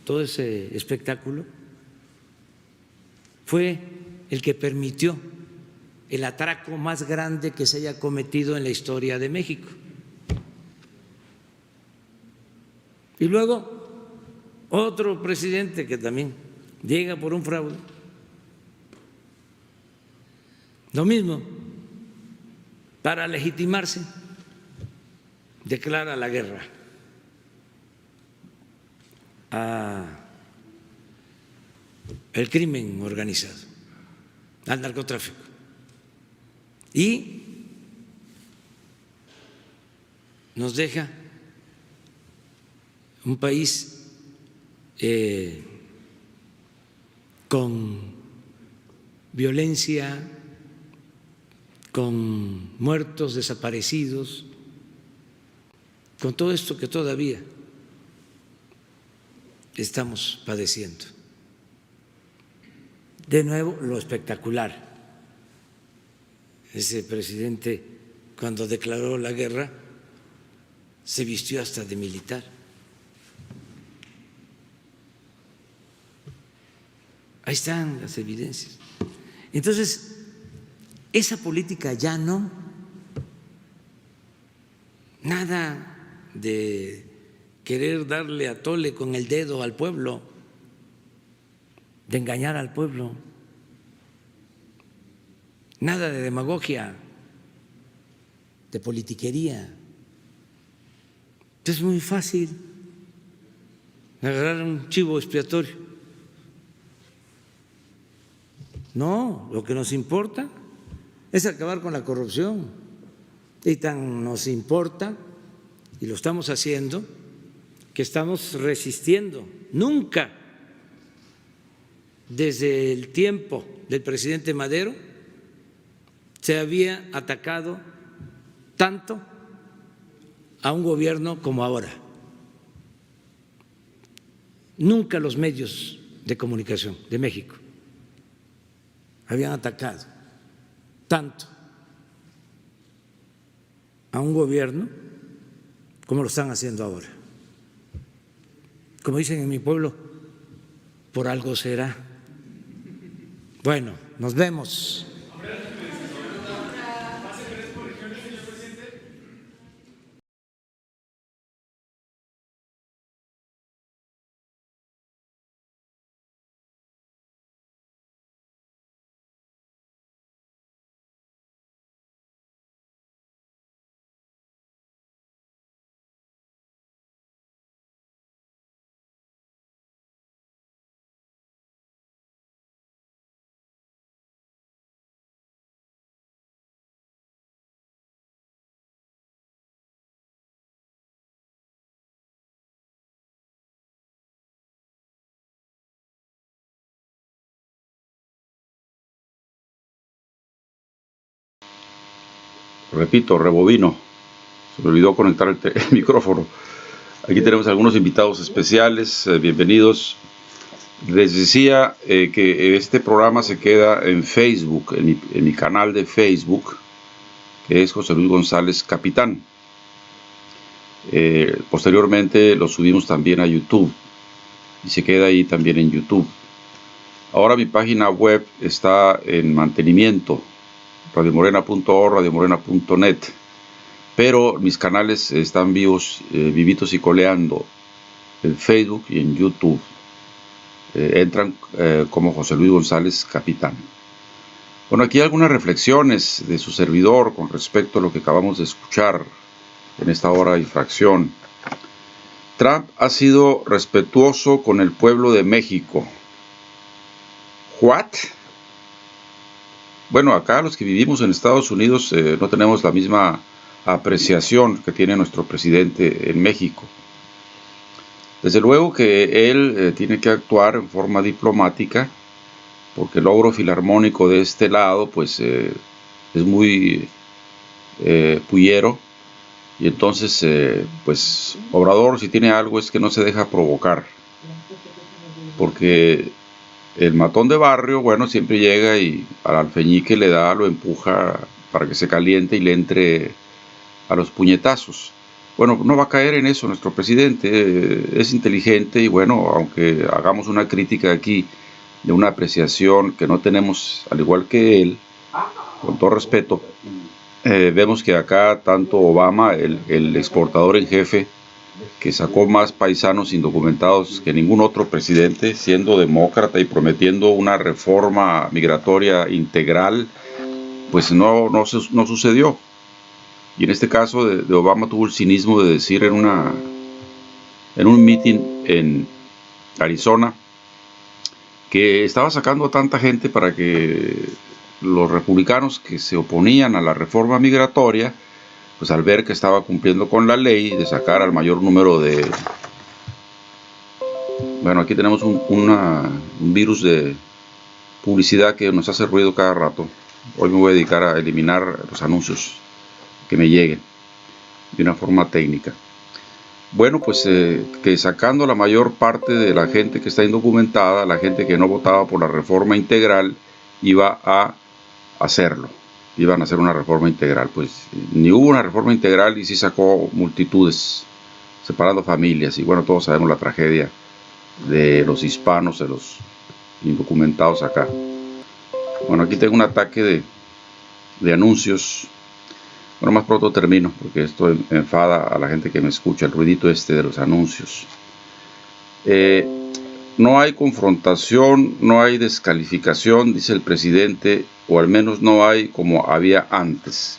todo ese espectáculo fue el que permitió el atraco más grande que se haya cometido en la historia de México. Y luego otro presidente que también llega por un fraude, lo mismo, para legitimarse, declara la guerra al crimen organizado, al narcotráfico, y nos deja un país con violencia, con muertos, desaparecidos, con todo esto que todavía estamos padeciendo. De nuevo, lo espectacular. Ese presidente, cuando declaró la guerra, se vistió hasta de militar. Ahí están las evidencias. Entonces, esa política ya no, nada de querer darle a tole con el dedo al pueblo, de engañar al pueblo, nada de demagogia, de politiquería. Es muy fácil agarrar un chivo expiatorio. No, lo que nos importa es acabar con la corrupción. Y tan nos importa, y lo estamos haciendo, que estamos resistiendo. Nunca, desde el tiempo del presidente Madero, se había atacado tanto a un gobierno como ahora. Nunca los medios de comunicación de México habían atacado tanto a un gobierno como lo están haciendo ahora. Como dicen en mi pueblo, por algo será. Bueno, nos vemos. Repito, rebobino, se me olvidó conectar el micrófono. Aquí tenemos algunos invitados especiales, bienvenidos. Les decía que este programa se queda en Facebook, en mi canal de Facebook, que es José Luis González Capitán. Posteriormente lo subimos también a YouTube y se queda ahí también en YouTube. Ahora mi página web está en mantenimiento, radiomorena.org, radiomorena.net, pero mis canales están vivos, vivitos y coleando en Facebook y en YouTube. Entran como José Luis González Capitán. Bueno, aquí hay algunas reflexiones de su servidor con respecto a lo que acabamos de escuchar en esta hora de infracción. Trump ha sido respetuoso con el pueblo de México. ¿What? Bueno, acá los que vivimos en Estados Unidos no tenemos la misma apreciación que tiene nuestro presidente en México. Desde luego que él tiene que actuar en forma diplomática, porque el logro filarmónico de este lado pues es muy puyero, y entonces pues Obrador, si tiene algo, es que no se deja provocar, porque el matón de barrio, bueno, siempre llega y al alfeñique le da, lo empuja para que se caliente y le entre a los puñetazos. Bueno, no va a caer en eso nuestro presidente, es inteligente, y bueno, aunque hagamos una crítica aquí de una apreciación que no tenemos al igual que él, con todo respeto, vemos que acá tanto Obama, el exportador en jefe, que sacó más paisanos indocumentados que ningún otro presidente, siendo demócrata y prometiendo una reforma migratoria integral, pues no sucedió. Y en este caso de Obama tuvo el cinismo de decir en un meeting en Arizona que estaba sacando a tanta gente para que los republicanos que se oponían a la reforma migratoria, pues al ver que estaba cumpliendo con la ley de sacar al mayor número de... Bueno, aquí tenemos un virus de publicidad que nos hace ruido cada rato. Hoy me voy a dedicar a eliminar los anuncios que me lleguen de una forma técnica. Bueno, pues que sacando la mayor parte de la gente que está indocumentada, la gente que no votaba por la reforma integral, iba a hacerlo. Iban a hacer una reforma integral. Pues ni hubo una reforma integral y sí sacó multitudes, separando familias. Y bueno, todos sabemos la tragedia de los hispanos, de los indocumentados acá. Bueno, aquí tengo un ataque de anuncios. Bueno, más pronto termino, porque esto enfada a la gente que me escucha, el ruidito de los anuncios. No hay confrontación, no hay descalificación, dice el presidente, o al menos no hay como había antes.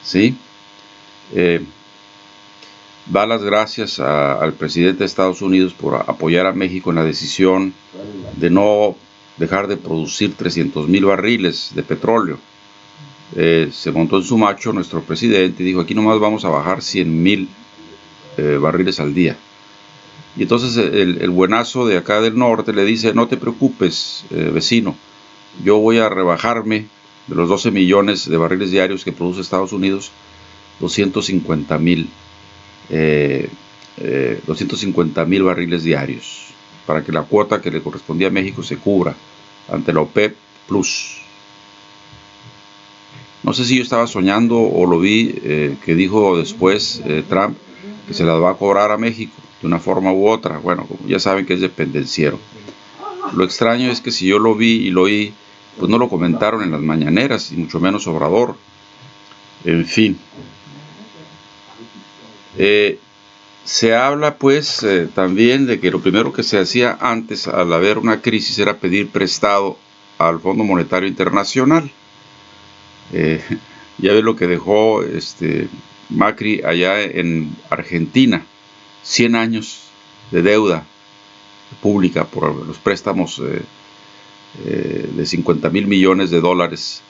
¿Sí? Da las gracias al presidente de Estados Unidos por apoyar a México en la decisión de no dejar de producir 300,000 barriles de petróleo. Se montó en su macho nuestro presidente y dijo: aquí nomás vamos a bajar 100,000 barriles al día. Y entonces el buenazo de acá del norte le dice: no te preocupes, vecino, yo voy a rebajarme de los 12 millones de barriles diarios que produce Estados Unidos, 250,000 barriles diarios, para que la cuota que le correspondía a México se cubra ante la OPEP Plus. No sé si yo estaba soñando o lo vi, que dijo después Trump que se las va a cobrar a México de una forma u otra. Bueno, como ya saben que es dependenciero. Lo extraño es que si yo lo vi y lo oí, pues no lo comentaron en las mañaneras, y mucho menos Obrador. En fin. Se habla pues también de que lo primero que se hacía antes al haber una crisis era pedir prestado al Fondo Monetario Internacional. Ya ve lo que dejó Macri allá en Argentina, 100 años de deuda pública por los préstamos de 50,000 millones de dólares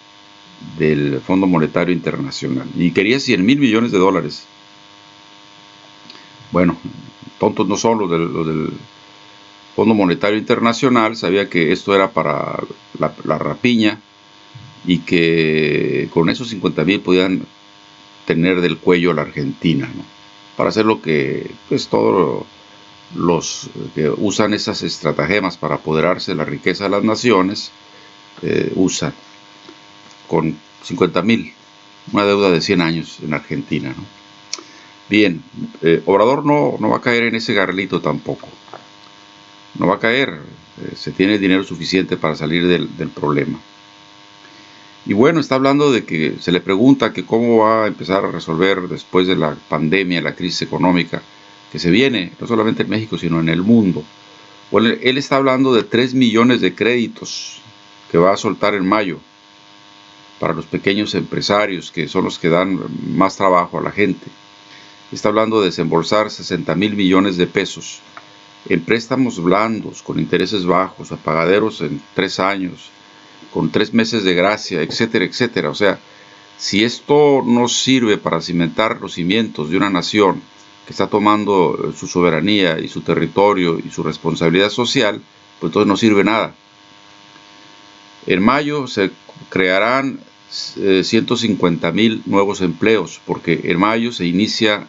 del Fondo Monetario Internacional, y quería 100,000 millones de dólares. Bueno, tontos no son los del Fondo Monetario Internacional. Sabía que esto era para la rapiña, y que con esos 50,000 podían tener del cuello a la Argentina, ¿no? Para hacer lo que pues todos los que usan esas estratagemas para apoderarse de la riqueza de las naciones usan, con 50,000, una deuda de 100 años en Argentina, ¿no? Bien, Obrador no va a caer en ese garlito tampoco. No va a caer. se tiene dinero suficiente para salir del problema. Y bueno, está hablando de que se le pregunta que cómo va a empezar a resolver después de la pandemia, la crisis económica que se viene, no solamente en México, sino en el mundo. Bueno, él está hablando de 3 millones de créditos que va a soltar en mayo para los pequeños empresarios, que son los que dan más trabajo a la gente. Está hablando de desembolsar 60,000 millones de pesos en préstamos blandos, con intereses bajos, a pagaderos en 3 años, con 3 meses de gracia, etcétera, etcétera. O sea, si esto no sirve para cimentar los cimientos de una nación que está tomando su soberanía y su territorio y su responsabilidad social, pues entonces no sirve nada. En mayo se crearán 150,000 nuevos empleos, porque en mayo se inicia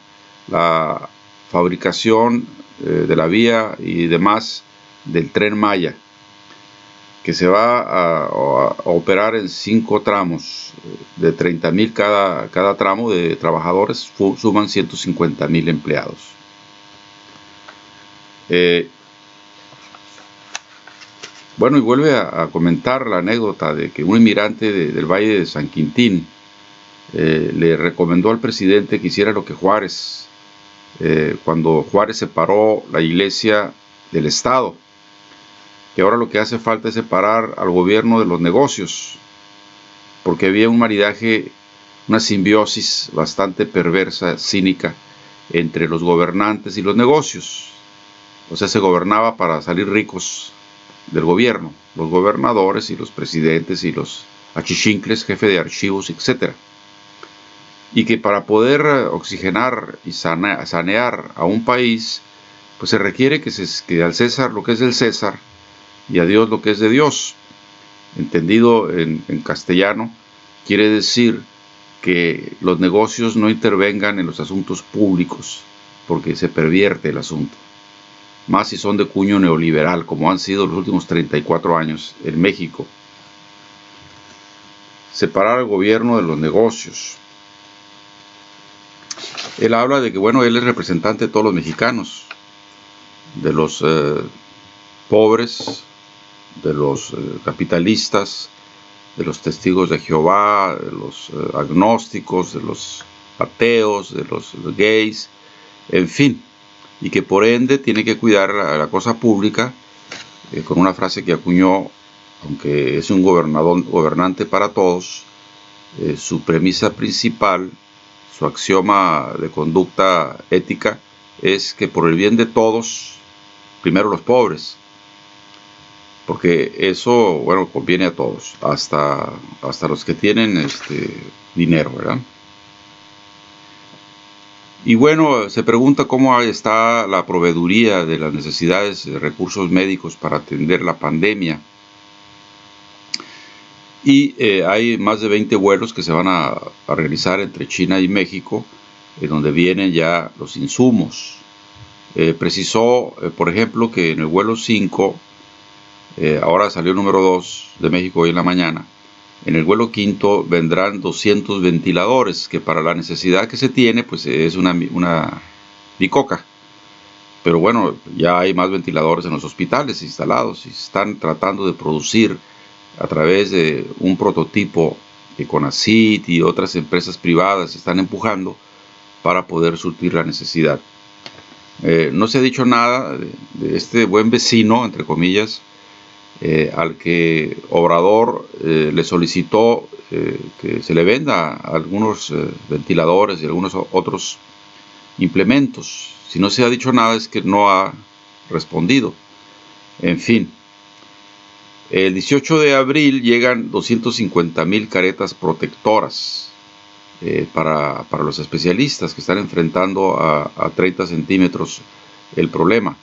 la fabricación de la vía y demás del Tren Maya, que se va a operar en 5 tramos de 30,000 cada tramo de trabajadores, suman 150,000 empleados. Bueno, y vuelve a comentar la anécdota de que un inmigrante del Valle de San Quintín le recomendó al presidente que hiciera lo que Juárez, cuando Juárez separó la iglesia del Estado, que ahora lo que hace falta es separar al gobierno de los negocios, porque había un maridaje, una simbiosis bastante perversa, cínica, entre los gobernantes y los negocios. O sea, se gobernaba para salir ricos del gobierno, los gobernadores y los presidentes y los achichincles, jefe de archivos, etc. Y que para poder oxigenar y sanear a un país, pues se requiere que al César lo que es del César y a Dios lo que es de Dios. Entendido en castellano, quiere decir que los negocios no intervengan en los asuntos públicos, porque se pervierte el asunto. Más si son de cuño neoliberal, como han sido los últimos 34 años en México. Separar al gobierno de los negocios. Él habla de que, bueno, él es representante de todos los mexicanos, de los pobres, de los capitalistas, de los testigos de Jehová, de los agnósticos, de los ateos, de los gays, en fin, y que por ende tiene que cuidar la cosa pública, con una frase que acuñó, aunque es un gobernante para todos, su premisa principal, su axioma de conducta ética, es que por el bien de todos, primero los pobres, porque eso, bueno, conviene a todos, hasta los que tienen dinero, ¿verdad? Y bueno, se pregunta cómo está la proveeduría de las necesidades de recursos médicos para atender la pandemia. Y hay más de 20 vuelos que se van a realizar entre China y México, en donde vienen ya los insumos. Precisó, por ejemplo, que en el vuelo 5, ahora salió el número 2 de México hoy en la mañana, en el vuelo 5 vendrán 200 ventiladores, que para la necesidad que se tiene, pues es una bicoca. Pero bueno, ya hay más ventiladores en los hospitales instalados y están tratando de producir a través de un prototipo que CONACYT y otras empresas privadas están empujando para poder surtir la necesidad. No se ha dicho nada de este buen vecino, entre comillas, al que Obrador le solicitó que se le venda algunos ventiladores y algunos otros implementos. Si no se ha dicho nada es que no ha respondido. En fin, el 18 de abril llegan 250,000 caretas protectoras para los especialistas que están enfrentando a 30 centímetros el problema.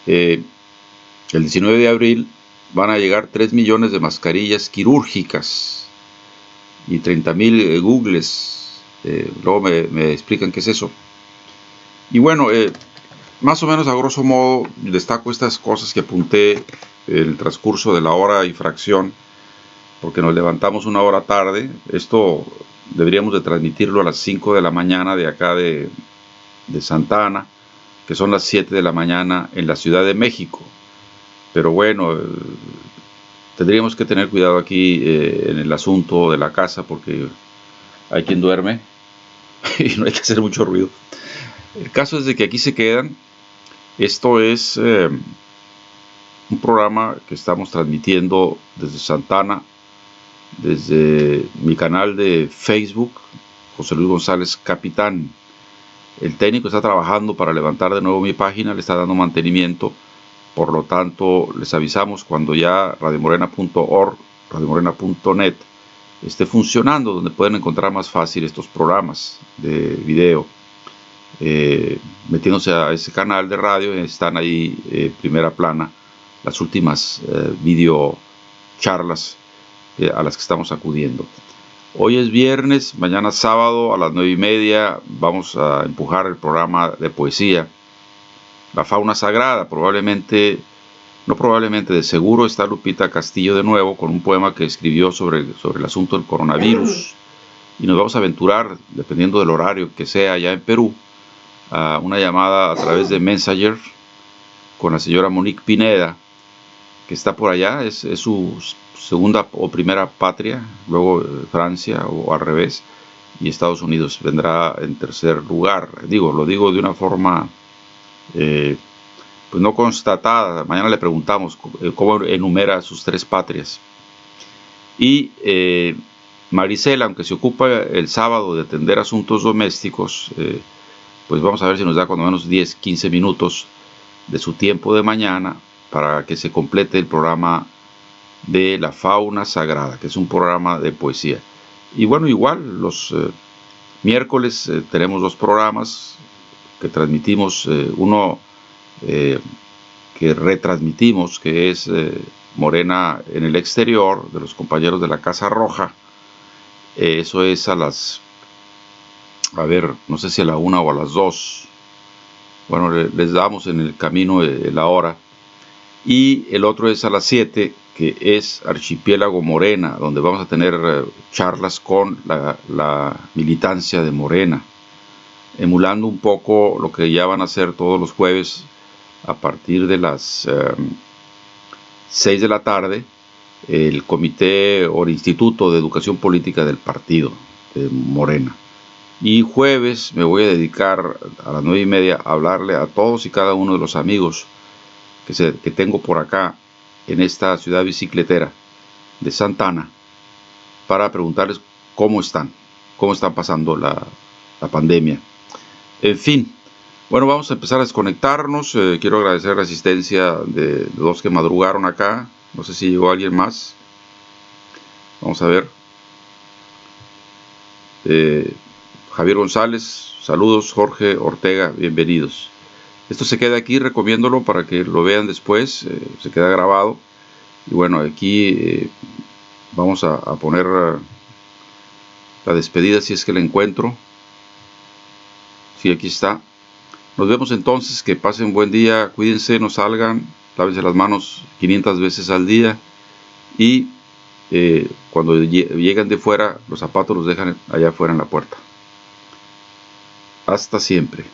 El 19 de abril van a llegar 3 millones de mascarillas quirúrgicas y 30,000 googles. Luego me explican qué es eso. Y bueno, más o menos a grosso modo destaco estas cosas que apunté en el transcurso de la hora y fracción, porque nos levantamos una hora tarde. Esto deberíamos de transmitirlo a las 5 de la mañana de acá de Santa Ana, que son las 7 de la mañana en la Ciudad de México. pero bueno, tendríamos que tener cuidado aquí en el asunto de la casa, porque hay quien duerme y no hay que hacer mucho ruido. El caso es de que aquí se quedan. Esto es un programa que estamos transmitiendo desde Santana, desde mi canal de Facebook, José Luis González Capitán. El técnico está trabajando para levantar de nuevo mi página, le está dando mantenimiento, por lo tanto les avisamos cuando ya radiomorena.org, radiomorena.net esté funcionando, donde pueden encontrar más fácil estos programas de video. Metiéndose a ese canal de radio, están ahí primera plana las últimas video charlas a las que estamos acudiendo. Hoy es viernes, mañana sábado a las 9:30 vamos a empujar el programa de poesía, La Fauna Sagrada. De seguro está Lupita Castillo de nuevo con un poema que escribió sobre el asunto del coronavirus. Y nos vamos a aventurar, dependiendo del horario que sea allá en Perú, a una llamada a través de Messenger con la señora Monique Pineda, que está por allá, es su segunda o primera patria, luego Francia o al revés, y Estados Unidos vendrá en tercer lugar. Lo digo de una forma pues no constatada. Mañana le preguntamos cómo enumera sus 3 patrias. Y Maricela, aunque se ocupa el sábado de atender asuntos domésticos, pues vamos a ver si nos da cuando menos 10, 15 minutos de su tiempo de mañana para que se complete el programa de La Fauna Sagrada, que es un programa de poesía. Y bueno, igual los miércoles tenemos 2 programas que transmitimos, uno que retransmitimos, que es Morena en el exterior, de los compañeros de la Casa Roja. Eso es no sé si a la 1 o a las 2. Bueno, les damos en el camino la hora. Y el otro es a las 7, que es Archipiélago Morena, donde vamos a tener charlas con la militancia de Morena, emulando un poco lo que ya van a hacer todos los jueves a partir de las 6 de la tarde, el comité o el Instituto de Educación Política del partido de Morena. Y jueves me voy a dedicar a las 9:30 a hablarle a todos y cada uno de los amigos que tengo por acá en esta ciudad bicicletera de Santana, para preguntarles cómo están pasando la pandemia. En fin, bueno, vamos a empezar a desconectarnos. Quiero agradecer la asistencia de 2 que madrugaron acá. No sé si llegó alguien más. Vamos a ver. Javier González, saludos. Jorge Ortega, bienvenidos. Esto se queda aquí, recomiéndolo para que lo vean después, se queda grabado. Y bueno, aquí vamos a poner la despedida, si es que la encuentro. Sí, aquí está. Nos vemos entonces, que pasen buen día, cuídense, no salgan, lávense las manos 500 veces al día. Y cuando llegan de fuera, los zapatos los dejan allá afuera en la puerta. Hasta siempre.